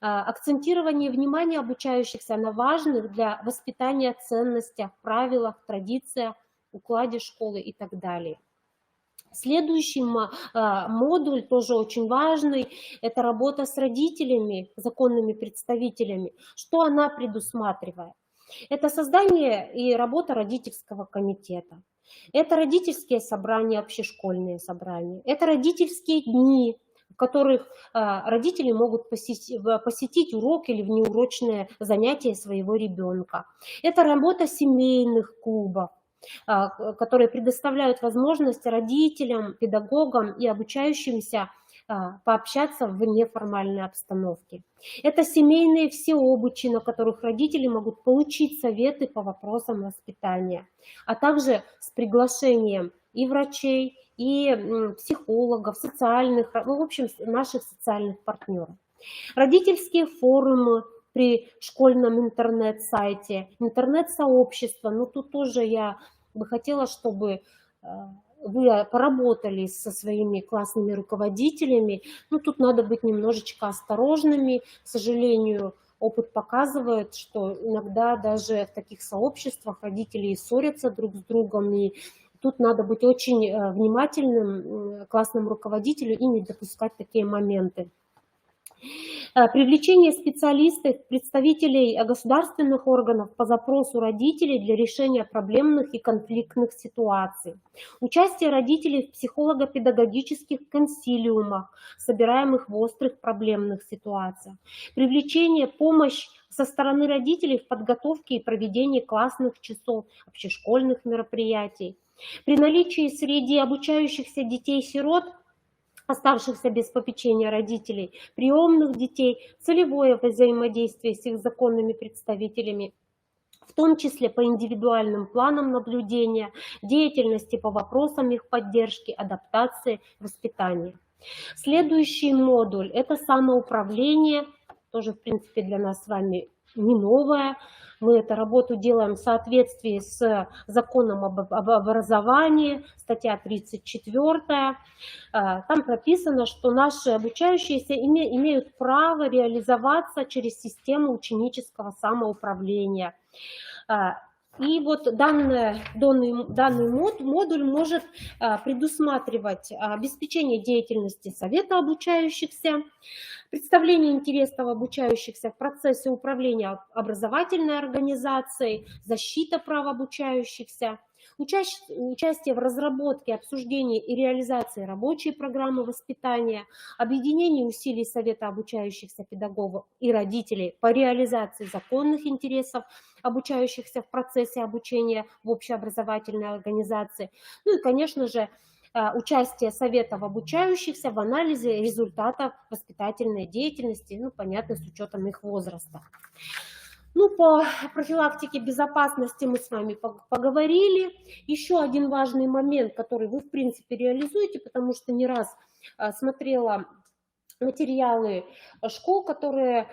акцентирование внимания обучающихся на важных для воспитания ценностях, правилах, традициях, укладе школы и так далее. Следующий модуль, тоже очень важный, это работа с родителями, законными представителями. Что она предусматривает? Это создание и работа родительского комитета. Это родительские собрания, общешкольные собрания. Это родительские дни, в которых родители могут посетить урок или внеурочное занятие своего ребенка. Это работа семейных клубов, которые предоставляют возможность родителям, педагогам и обучающимся пообщаться в неформальной обстановке. Это семейные всеобучи, на которых родители могут получить советы по вопросам воспитания, а также с приглашением и врачей, и психологов, социальных, ну, в общем, наших социальных партнеров. Родительские форумы при школьном интернет-сайте, интернет-сообщество. Ну, тут тоже я бы хотела, чтобы вы поработали со своими классными руководителями. Ну, тут надо быть немножечко осторожными. К сожалению, опыт показывает, что иногда даже в таких сообществах родители ссорятся друг с другом, и тут надо быть очень внимательным классному руководителю и не допускать такие моменты. Привлечение специалистов, представителей государственных органов по запросу родителей для решения проблемных и конфликтных ситуаций. Участие родителей в психолого-педагогических консилиумах, собираемых в острых проблемных ситуациях. Привлечение, помощь со стороны родителей в подготовке и проведении классных часов, общешкольных мероприятий. При наличии среди обучающихся детей-сирот, оставшихся без попечения родителей, приемных детей, целевое взаимодействие с их законными представителями, в том числе по индивидуальным планам наблюдения, деятельности по вопросам их поддержки, адаптации, воспитания. Следующий модуль – это самоуправление, тоже, в принципе, для нас с вами не новое. Мы эту работу делаем в соответствии с законом об образовании, статья 34. Там прописано, что наши обучающиеся имеют право реализоваться через систему ученического самоуправления. И вот данный модуль может предусматривать обеспечение деятельности совета обучающихся, представление интересов обучающихся в процессе управления образовательной организацией, защита прав обучающихся, участие в разработке, обсуждении и реализации рабочей программы воспитания, объединение усилий совета обучающихся педагогов и родителей по реализации законных интересов обучающихся в процессе обучения в общеобразовательной организации. Ну и, конечно же, участие советов обучающихся в анализе результатов воспитательной деятельности, ну, понятно, с учетом их возраста. Ну, по профилактике безопасности мы с вами поговорили. Еще один важный момент, который вы, в принципе, реализуете, потому что не раз смотрела материалы школ, которые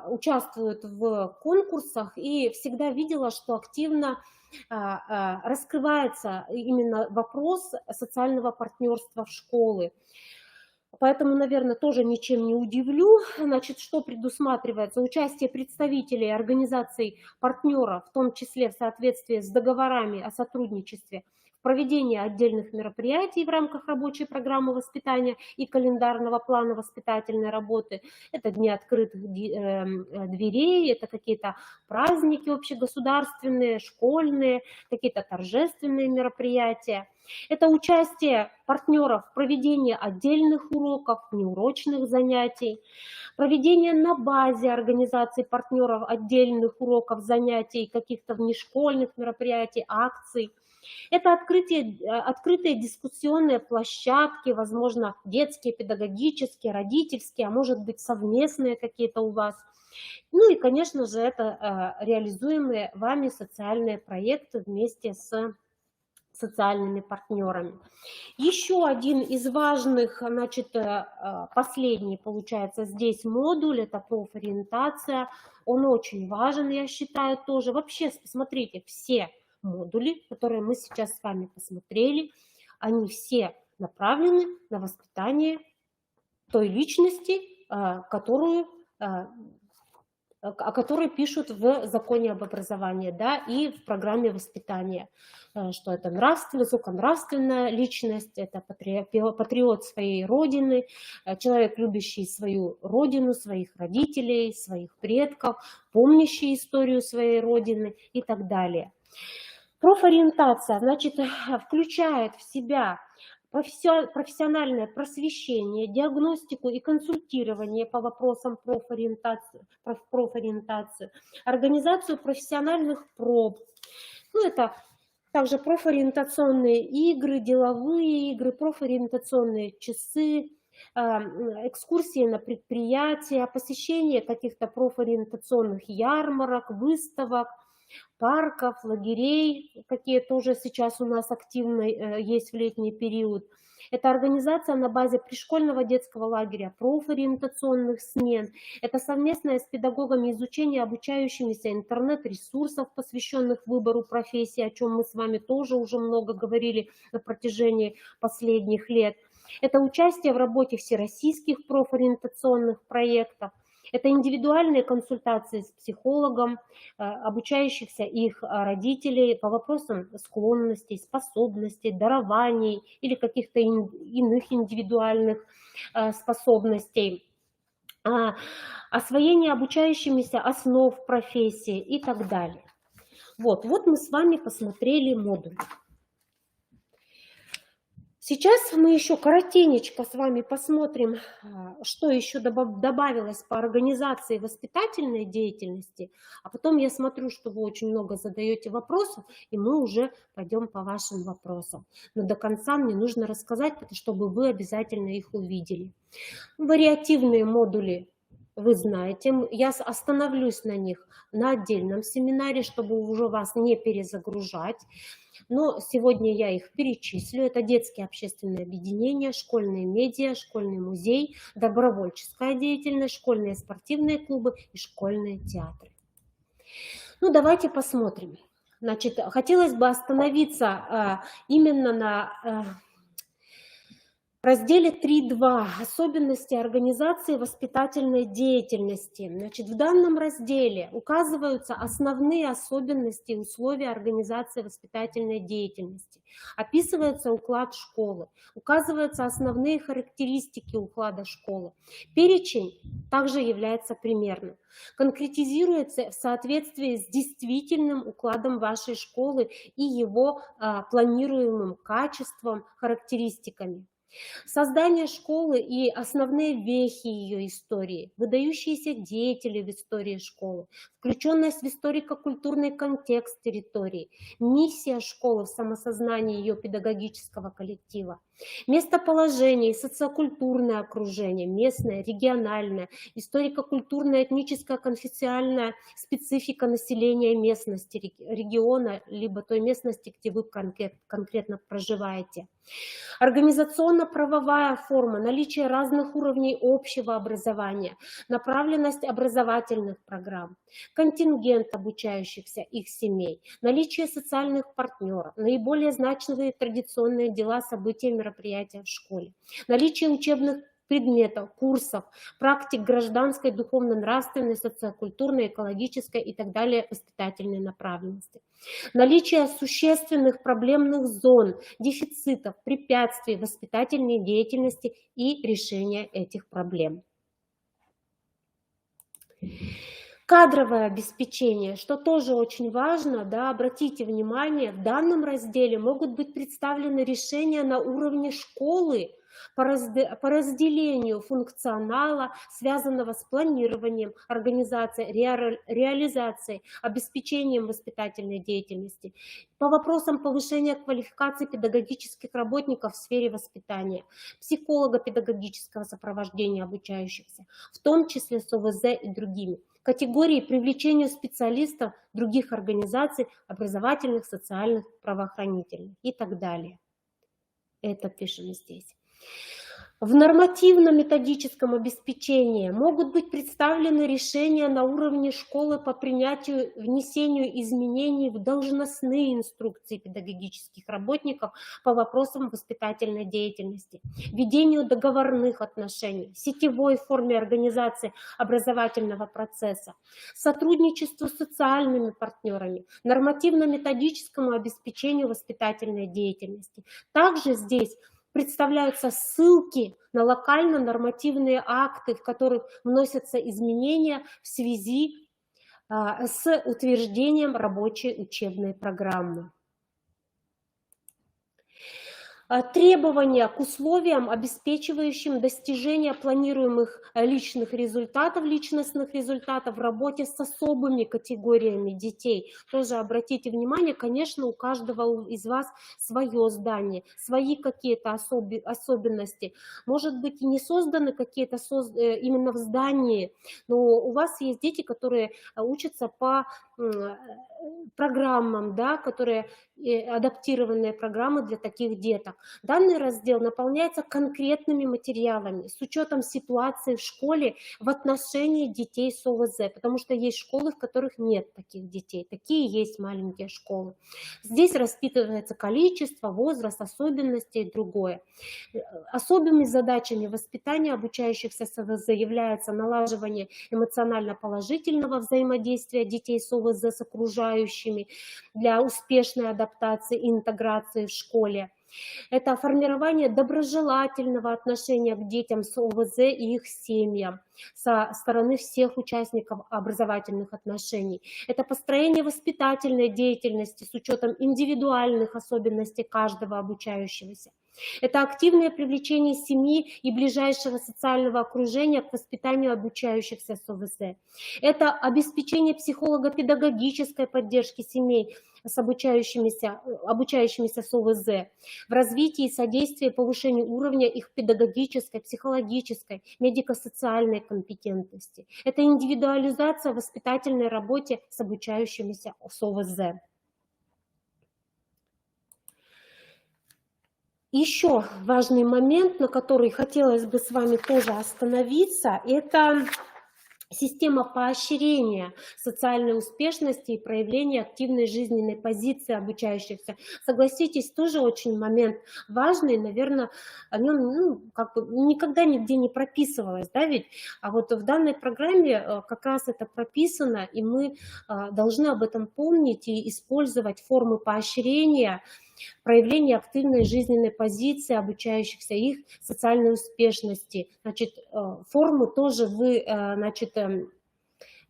участвуют в конкурсах, и всегда видела, что активно раскрывается именно вопрос социального партнерства в школы. Поэтому, наверное, тоже ничем не удивлю. Значит, что предусматривается? Участие представителей организаций партнеров, в том числе в соответствии с договорами о сотрудничестве, в проведении отдельных мероприятий в рамках рабочей программы воспитания и календарного плана воспитательной работы. Это дни открытых дверей, это какие-то праздники общегосударственные, школьные, какие-то торжественные мероприятия. Это участие партнеров в проведении отдельных уроков, неурочных занятий, проведение на базе организаций партнеров отдельных уроков, занятий, каких-то внешкольных мероприятий, акций. Это открытые дискуссионные площадки, возможно, детские, педагогические, родительские, а может быть совместные какие-то у вас. Ну и, конечно же, это реализуемые вами социальные проекты вместе с социальными партнерами. Еще один из важных, значит, последний, получается, здесь модуль, это профориентация. Он очень важен, я считаю, тоже. Вообще, посмотрите, все модули, которые мы сейчас с вами посмотрели, они все направлены на воспитание той личности, о которой пишут в законе об образовании, да, и в программе воспитания, что это высоконравственная личность, это патриот своей родины, человек, любящий свою родину, своих родителей, своих предков, помнящий историю своей родины и так далее. Профориентация, значит, включает в себя профессиональное просвещение, диагностику и консультирование по вопросам профориентации, организацию профессиональных проб. Ну, это также профориентационные игры, деловые игры, профориентационные часы, экскурсии на предприятия, посещение каких-то профориентационных ярмарок, выставок, парков, лагерей, какие тоже сейчас у нас активно есть в летний период. Это организация на базе пришкольного детского лагеря, профориентационных смен. Это совместное с педагогами изучение обучающимися интернет-ресурсов, посвященных выбору профессии, о чем мы с вами тоже уже много говорили на протяжении последних лет. Это участие в работе всероссийских профориентационных проектов. Это индивидуальные консультации с психологом, обучающихся их родителей по вопросам склонностей, способностей, дарований или каких-то иных индивидуальных способностей. Освоение обучающимися основ профессии и так далее. Вот мы с вами посмотрели модуль. Сейчас мы еще коротенечко с вами посмотрим, что еще добавилось по организации воспитательной деятельности, а потом я смотрю, что вы очень много задаете вопросов, и мы уже пойдем по вашим вопросам. Но до конца мне нужно рассказать, чтобы вы обязательно их увидели. Вариативные модули вы знаете, я остановлюсь на них на отдельном семинаре, чтобы уже вас не перезагружать. Но сегодня я их перечислю. Это детские общественные объединения, школьные медиа, школьный музей, добровольческая деятельность, школьные спортивные клубы и школьные театры. Ну, давайте посмотрим. Значит, хотелось бы остановиться именно на разделе 3.2 «Особенности организации воспитательной деятельности». Значит, в данном разделе указываются основные особенности и условия организации воспитательной деятельности. Описывается уклад школы, указываются основные характеристики уклада школы. Перечень также является примерным. Конкретизируется в соответствии с действительным укладом вашей школы и его планируемым качеством, характеристиками. Создание школы и основные вехи ее истории, выдающиеся деятели в истории школы, включенность в историко-культурный контекст территории, миссия школы в самосознании ее педагогического коллектива, местоположение и социокультурное окружение, местное, региональное, историко-культурная, этническая, конфессиональная специфика населения местности, региона, либо той местности, где вы конкретно проживаете. Организационно-правовая форма, наличие разных уровней общего образования, направленность образовательных программ, контингент обучающихся их семей, наличие социальных партнеров, наиболее значимые традиционные дела, события, мероприятия в школе, наличие учебных предметов, курсов, практик гражданской, духовно-нравственной, социокультурной, экологической и так далее воспитательной направленности. Наличие существенных проблемных зон, дефицитов, препятствий воспитательной деятельности и решения этих проблем. Кадровое обеспечение, что тоже очень важно, да, обратите внимание, в данном разделе могут быть представлены решения на уровне школы, по разделению функционала, связанного с планированием, организацией, реализацией, обеспечением воспитательной деятельности, по вопросам повышения квалификации педагогических работников в сфере воспитания, психолого-педагогического сопровождения обучающихся, в том числе с ОВЗ и другими, категории привлечения специалистов других организаций, образовательных, социальных, правоохранительных и так далее. Это пишем здесь. В нормативно-методическом обеспечении могут быть представлены решения на уровне школы по принятию, внесению изменений в должностные инструкции педагогических работников по вопросам воспитательной деятельности, ведению договорных отношений, сетевой форме организации образовательного процесса, сотрудничеству с социальными партнерами, нормативно-методическому обеспечению воспитательной деятельности. Также здесь представляются ссылки на локально-нормативные акты, в которых вносятся изменения в связи с утверждением рабочей учебной программы. Требования к условиям, обеспечивающим достижение планируемых личных результатов, личностных результатов в работе с особыми категориями детей. Тоже обратите внимание, конечно, у каждого из вас свое здание, свои какие-то особенности. Может быть, и не созданы какие-то именно в здании, но у вас есть дети, которые учатся по программам, да, которые адаптированные программы для таких деток. Данный раздел наполняется конкретными материалами с учетом ситуации в школе в отношении детей с ОВЗ, потому что есть школы, в которых нет таких детей, такие есть маленькие школы. Здесь распитывается количество, возраст, особенности и другое. Особыми задачами воспитания обучающихся с ОВЗ является налаживание эмоционально-положительного взаимодействия детей с ОВЗ с окружающими для успешной адаптации и интеграции в школе. Это формирование доброжелательного отношения к детям с ОВЗ и их семьям со стороны всех участников образовательных отношений. Это построение воспитательной деятельности с учетом индивидуальных особенностей каждого обучающегося. Это активное привлечение семьи и ближайшего социального окружения к воспитанию обучающихся с ОВЗ. Это обеспечение психолого-педагогической поддержки семей с обучающимися с ОВЗ в развитии и содействии повышению уровня их педагогической, психологической, медико-социальной компетентности. Это индивидуализация в воспитательной работе с обучающимися с ОВЗ. Еще важный момент, на который хотелось бы с вами тоже остановиться, это система поощрения социальной успешности и проявления активной жизненной позиции обучающихся. Согласитесь, тоже очень момент важный, наверное, о нем никогда нигде не прописывалось, да, ведь? А вот в данной программе как раз это прописано, и мы должны об этом помнить и использовать формы поощрения, проявление активной жизненной позиции обучающихся, их социальной успешности. Значит, формы тоже вы, значит,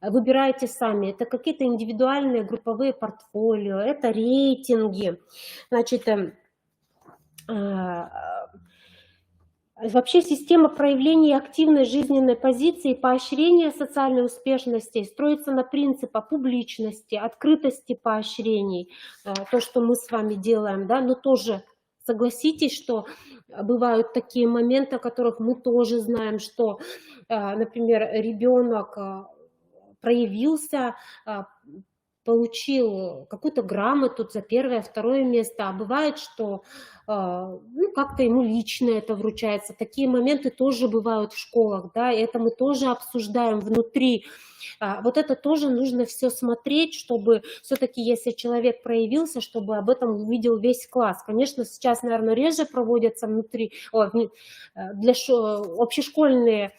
выбираете сами. Это какие-то индивидуальные групповые портфолио, это рейтинги. Значит, вообще система проявления активной жизненной позиции и поощрения социальной успешности строится на принципах публичности, открытости поощрений, то, что мы с вами делаем, да, но тоже согласитесь, что бывают такие моменты, о которых мы тоже знаем, что, например, ребенок проявился, получил какую-то грамоту за первое, второе место, а бывает, что как-то ему лично это вручается. Такие моменты тоже бывают в школах, да, и это мы тоже обсуждаем внутри. Вот это тоже нужно все смотреть, чтобы все-таки, если человек проявился, чтобы об этом увидел весь класс. Конечно, сейчас, наверное, реже проводятся общешкольные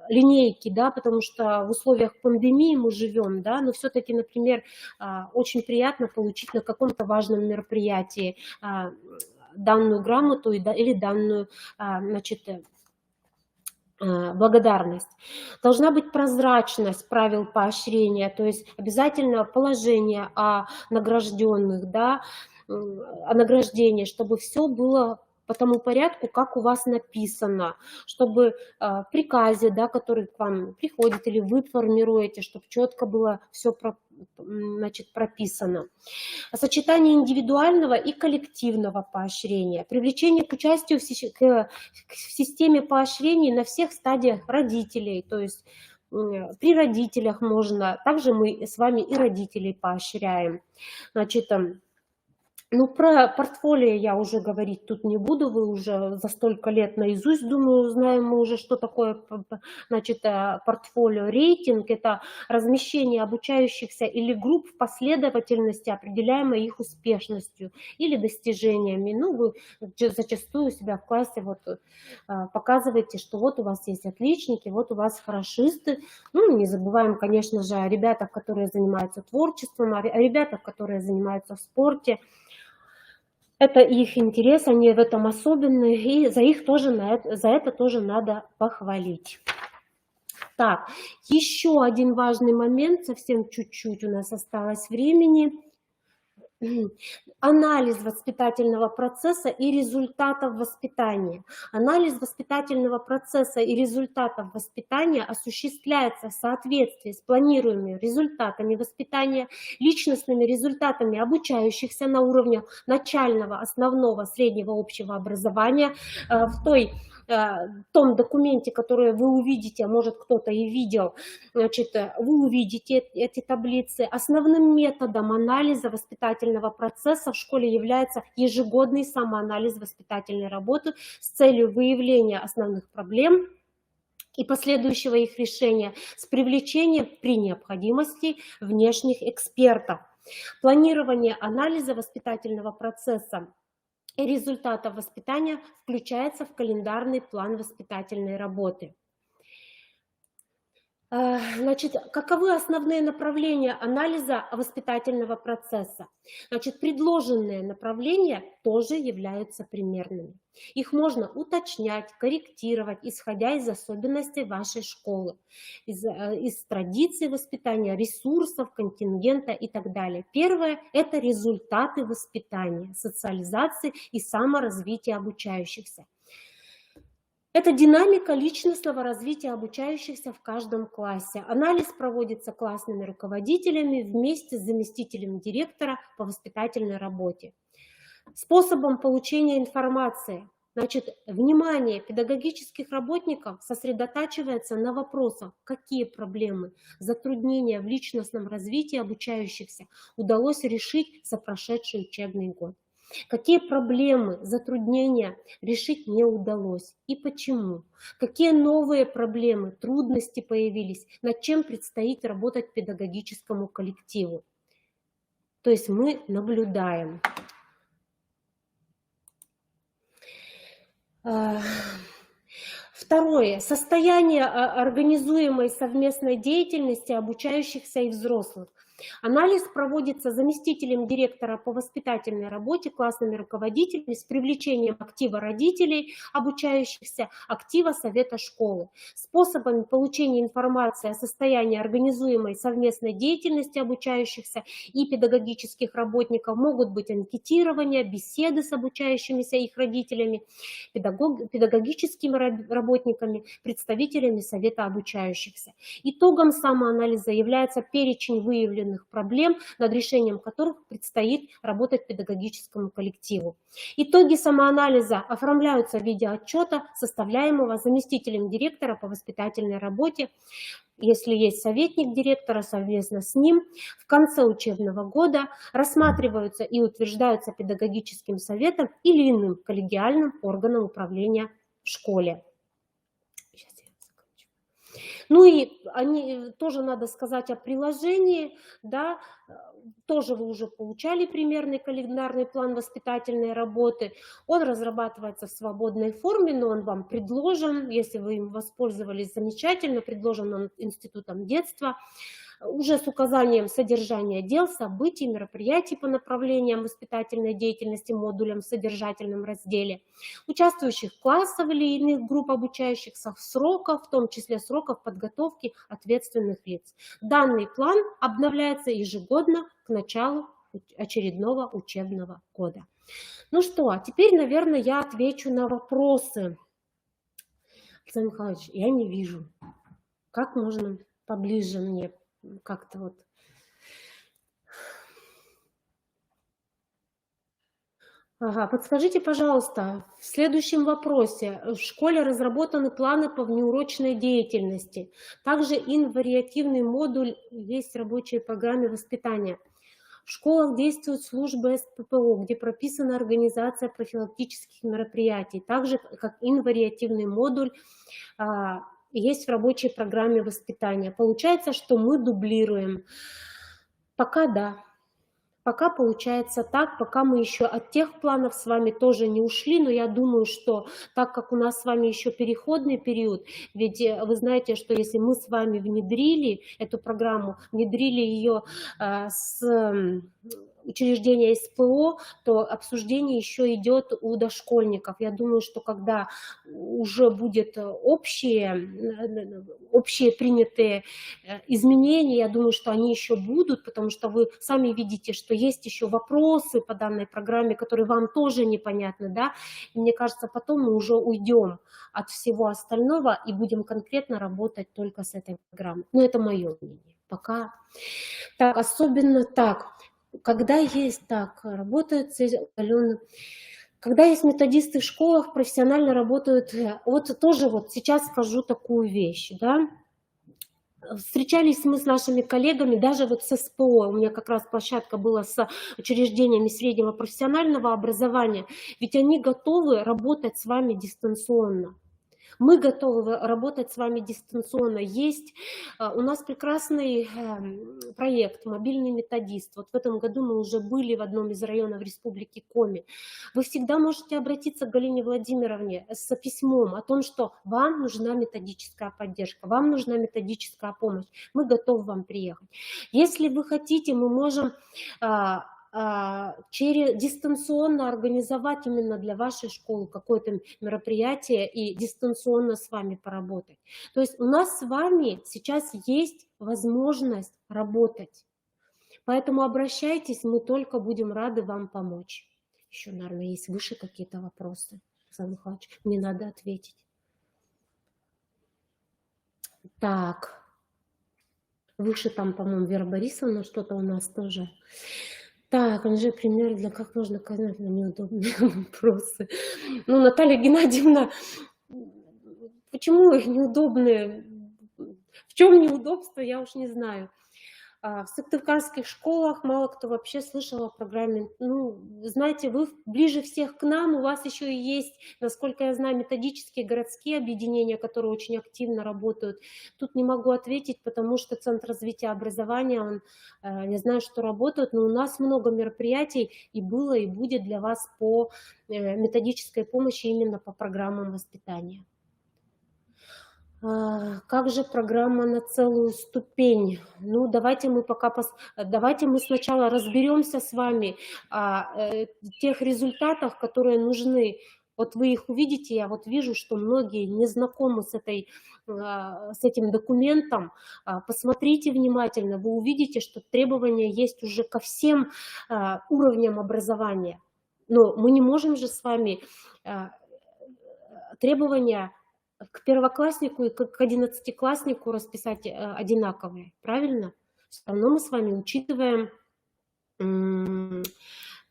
линейки, да, потому что в условиях пандемии мы живем, да, но все-таки, например, очень приятно получить на каком-то важном мероприятии данную грамоту или данную, значит, благодарность. Должна быть прозрачность правил поощрения, то есть обязательно положение о награжденных, да, о награждении, чтобы все было по тому порядку, как у вас написано, чтобы в приказе, да, который к вам приходит или вы формируете, чтобы четко было все прописано. Сочетание индивидуального и коллективного поощрения, привлечение к участию в системе поощрений на всех стадиях родителей, то есть при родителях можно, также мы с вами и родителей поощряем. Значит, ну, про портфолио я уже говорить тут не буду, вы уже за столько лет наизусть, думаю, знаем мы уже, что такое, значит, портфолио. Рейтинг – это размещение обучающихся или групп в последовательности, определяемой их успешностью или достижениями. Ну, вы зачастую у себя в классе вот показываете, что вот у вас есть отличники, вот у вас хорошисты. Ну, не забываем, конечно же, о ребятах, которые занимаются творчеством, о ребятах, которые занимаются в спорте. Это их интерес, они в этом особенные, и за это тоже надо похвалить. Так, еще один важный момент, совсем чуть-чуть у нас осталось времени. анализ воспитательного процесса и результатов воспитания. Анализ воспитательного процесса и результатов воспитания осуществляется в соответствии с планируемыми результатами воспитания, личностными результатами обучающихся на уровне начального, основного, среднего, общего образования. В том документе, который вы увидите, а может кто-то и видел, значит, вы увидите эти таблицы. Основным методом анализа воспитательного процесса в школе является ежегодный самоанализ воспитательной работы с целью выявления основных проблем и последующего их решения с привлечением при необходимости внешних экспертов. Планирование анализа воспитательного процесса и результатов воспитания включается в календарный план воспитательной работы. Значит, каковы основные направления анализа воспитательного процесса? Значит, предложенные направления тоже являются примерными. Их можно уточнять, корректировать, исходя из особенностей вашей школы, из традиций воспитания, ресурсов, контингента и так далее. Первое – это результаты воспитания, социализации и саморазвития обучающихся. Это динамика личностного развития обучающихся в каждом классе. Анализ проводится классными руководителями вместе с заместителем директора по воспитательной работе. Способом получения информации. Значит, внимание педагогических работников сосредотачивается на вопросах, какие проблемы, затруднения в личностном развитии обучающихся удалось решить за прошедший учебный год. Какие проблемы, затруднения решить не удалось и почему? Какие новые проблемы, трудности появились, над чем предстоит работать педагогическому коллективу? То есть мы наблюдаем. Второе. Состояние организуемой совместной деятельности обучающихся и взрослых. Анализ проводится заместителем директора по воспитательной работе, классными руководителями с привлечением актива родителей, обучающихся, актива совета школы. Способами получения информации о состоянии организуемой совместной деятельности обучающихся и педагогических работников могут быть анкетирование, беседы с обучающимися их родителями, педагогическими работниками, представителями совета обучающихся. Итогом самоанализа является перечень выявленных проблем, над решением которых предстоит работать педагогическому коллективу. Итоги самоанализа оформляются в виде отчета, составляемого заместителем директора по воспитательной работе. Если есть советник директора, совместно с ним в конце учебного года рассматриваются и утверждаются педагогическим советом или иным коллегиальным органом управления в школе. Ну и тоже надо сказать о приложении, да, тоже вы уже получали примерный календарный план воспитательной работы. Он разрабатывается в свободной форме, но он вам предложен, если вы им воспользовались, замечательно, предложен он Институтом детства, уже с указанием содержания дел, событий, мероприятий по направлениям воспитательной деятельности, модулям в содержательном разделе, участвующих классов или иных групп обучающихся, сроков, в том числе сроков подготовки ответственных лиц. Данный план обновляется ежегодно к началу очередного учебного года. Ну что, а теперь, наверное, я отвечу на вопросы. Александр Михайлович, я не вижу. Как можно поближе мне? Как-то вот. Ага, подскажите, пожалуйста, в следующем вопросе. В школе разработаны планы по внеурочной деятельности. Также инвариативный модуль есть в рабочей программе воспитания. В школах действует служба СППО, где прописана организация профилактических мероприятий. Также как инвариативный модуль есть в рабочей программе воспитания. Получается, что мы дублируем. Пока да. Пока получается так, пока мы еще от тех планов с вами тоже не ушли, но я думаю, что так как у нас с вами еще переходный период, ведь вы знаете, что если мы с вами внедрили эту программу, внедрили ее с учреждения СПО, то обсуждение еще идет у дошкольников. Я думаю, что когда уже будет общие принятые изменения, я думаю, что они еще будут, потому что вы сами видите, что есть еще вопросы по данной программе, которые вам тоже непонятны, да, и мне кажется, потом мы уже уйдем от всего остального и будем конкретно работать только с этой программой. Но это мое мнение. Пока так, особенно так, когда есть так, работают удаленно, когда есть методисты в школах, профессионально работают, вот тоже вот сейчас скажу такую вещь, да, встречались мы с нашими коллегами, даже вот с СПО, у меня как раз площадка была с учреждениями среднего профессионального образования, ведь они готовы работать с вами дистанционно. Мы готовы работать с вами дистанционно. Есть у нас прекрасный проект «Мобильный методист». Вот в этом году мы уже были в одном из районов Республики Коми. Вы всегда можете обратиться к Галине Владимировне с письмом о том, что вам нужна методическая поддержка, вам нужна методическая помощь. Мы готовы вам приехать. Если вы хотите, мы можем дистанционно организовать именно для вашей школы какое-то мероприятие и дистанционно с вами поработать. То есть у нас с вами сейчас есть возможность работать. Поэтому обращайтесь, мы только будем рады вам помочь. Еще, наверное, есть выше какие-то вопросы. Александр Михайлович, мне надо ответить. Так. Выше там, по-моему, Вера Борисовна, что-то у нас тоже. Так, он же пример для как можно сказать на неудобные вопросы. Ну, Наталья Геннадьевна, почему их неудобные? В чем неудобство, я уж не знаю. В сыктывкарских школах мало кто вообще слышал о программе. Ну, знаете, вы ближе всех к нам, у вас еще и есть, насколько я знаю, методические городские объединения, которые очень активно работают. Тут не могу ответить, потому что Центр развития образования, он, не знаю, что работает, но у нас много мероприятий и было, и будет для вас по методической помощи именно по программам воспитания. Как же программа на целую ступень? Ну, давайте мы сначала разберемся с вами о тех результатах, которые нужны. Вот вы их увидите, я вот вижу, что многие не знакомы с этим документом. Посмотрите внимательно, вы увидите, что требования есть уже ко всем уровням образования. Но мы не можем же с вами требования к первокласснику и к одиннадцатикласснику расписать одинаковые, правильно? Все равно мы с вами учитываем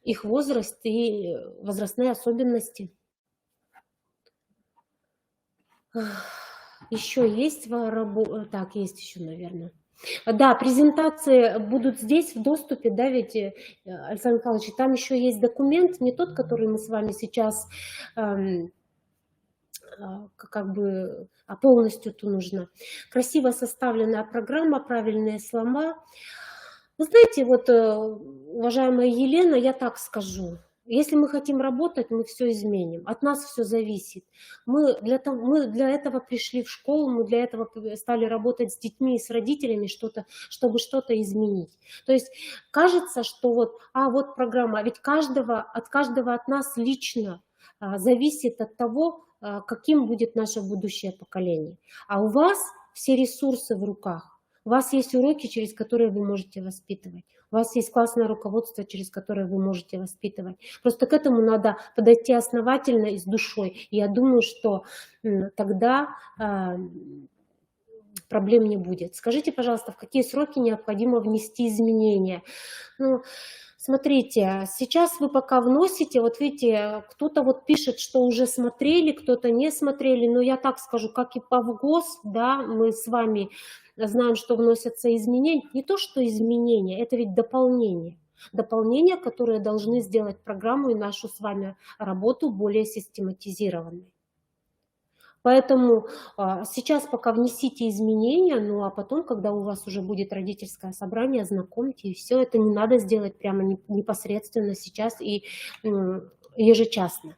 их возраст и возрастные особенности. Еще есть так, есть еще, наверное. Да, презентации будут здесь в доступе, да, ведь, Александр Михайлович, там еще есть документ, не тот, который мы с вами сейчас как бы полностью-то нужно. Красиво составленная программа, правильные слова. Вы знаете, вот, уважаемая Елена, я так скажу. Если мы хотим работать, мы все изменим. От нас все зависит. Мы для этого пришли в школу, мы для этого стали работать с детьми и с родителями, чтобы что-то изменить. То есть кажется, что вот программа, ведь от каждого от нас лично зависит от того, каким будет наше будущее поколение. А у вас все ресурсы в руках. У вас есть уроки, через которые вы можете воспитывать. У вас есть классное руководство, через которое вы можете воспитывать. Просто к этому надо подойти основательно и с душой. И я думаю, что тогда проблем не будет. Скажите, пожалуйста, в какие сроки необходимо внести изменения? Ну, смотрите, сейчас вы пока вносите, вот видите, кто-то вот пишет, что уже смотрели, кто-то не смотрели, но я так скажу, как и по ВГОС, да, мы с вами знаем, что вносятся изменения. Не то, что изменения, это ведь дополнение. Дополнения, которые должны сделать программу и нашу с вами работу более систематизированной. Поэтому сейчас пока внесите изменения, ну а потом, когда у вас уже будет родительское собрание, знакомьте, и все это не надо сделать прямо непосредственно сейчас и ежечасно.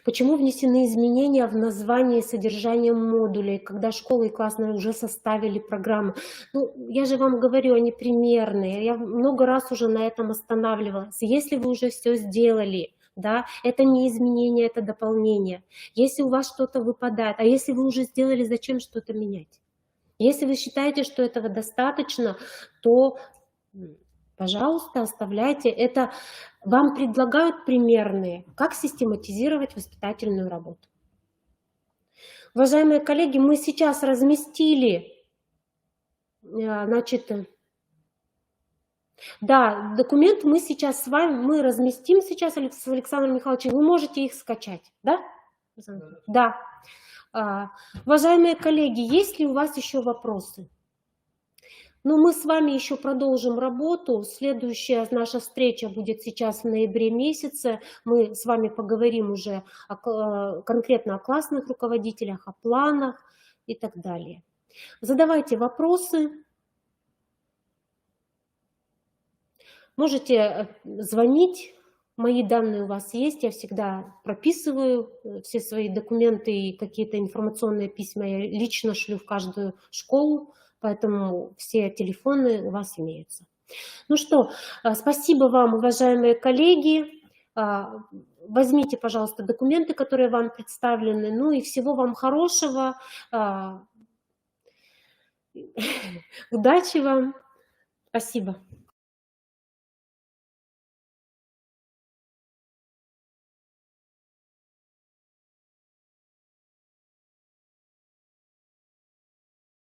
Почему внесены изменения в название и содержание модулей, когда школы и классные уже составили программу? Ну, я же вам говорю, они примерные. Я много раз уже на этом останавливалась. Если вы уже все сделали, да, это не изменение, это дополнение. Если у вас что-то выпадает, а если вы уже сделали, зачем что-то менять? Если вы считаете, что этого достаточно, то, пожалуйста, оставляйте. Это вам предлагают примерные, как систематизировать воспитательную работу. Уважаемые коллеги, мы сейчас разместили, значит, да, документ мы сейчас с вами, мы разместим сейчас с Александром Михайловичем, вы можете их скачать, да? Да. Уважаемые коллеги, есть ли у вас еще вопросы? Ну, мы с вами еще продолжим работу. Следующая наша встреча будет сейчас в ноябре месяце. Мы с вами поговорим уже конкретно о классных руководителях, о планах и так далее. Задавайте вопросы. Можете звонить. Мои данные у вас есть. Я всегда прописываю все свои документы и какие-то информационные письма. Я лично шлю в каждую школу. Поэтому все телефоны у вас имеются. Ну что, спасибо вам, уважаемые коллеги. Возьмите, пожалуйста, документы, которые вам представлены. Ну и всего вам хорошего. Удачи вам. Спасибо.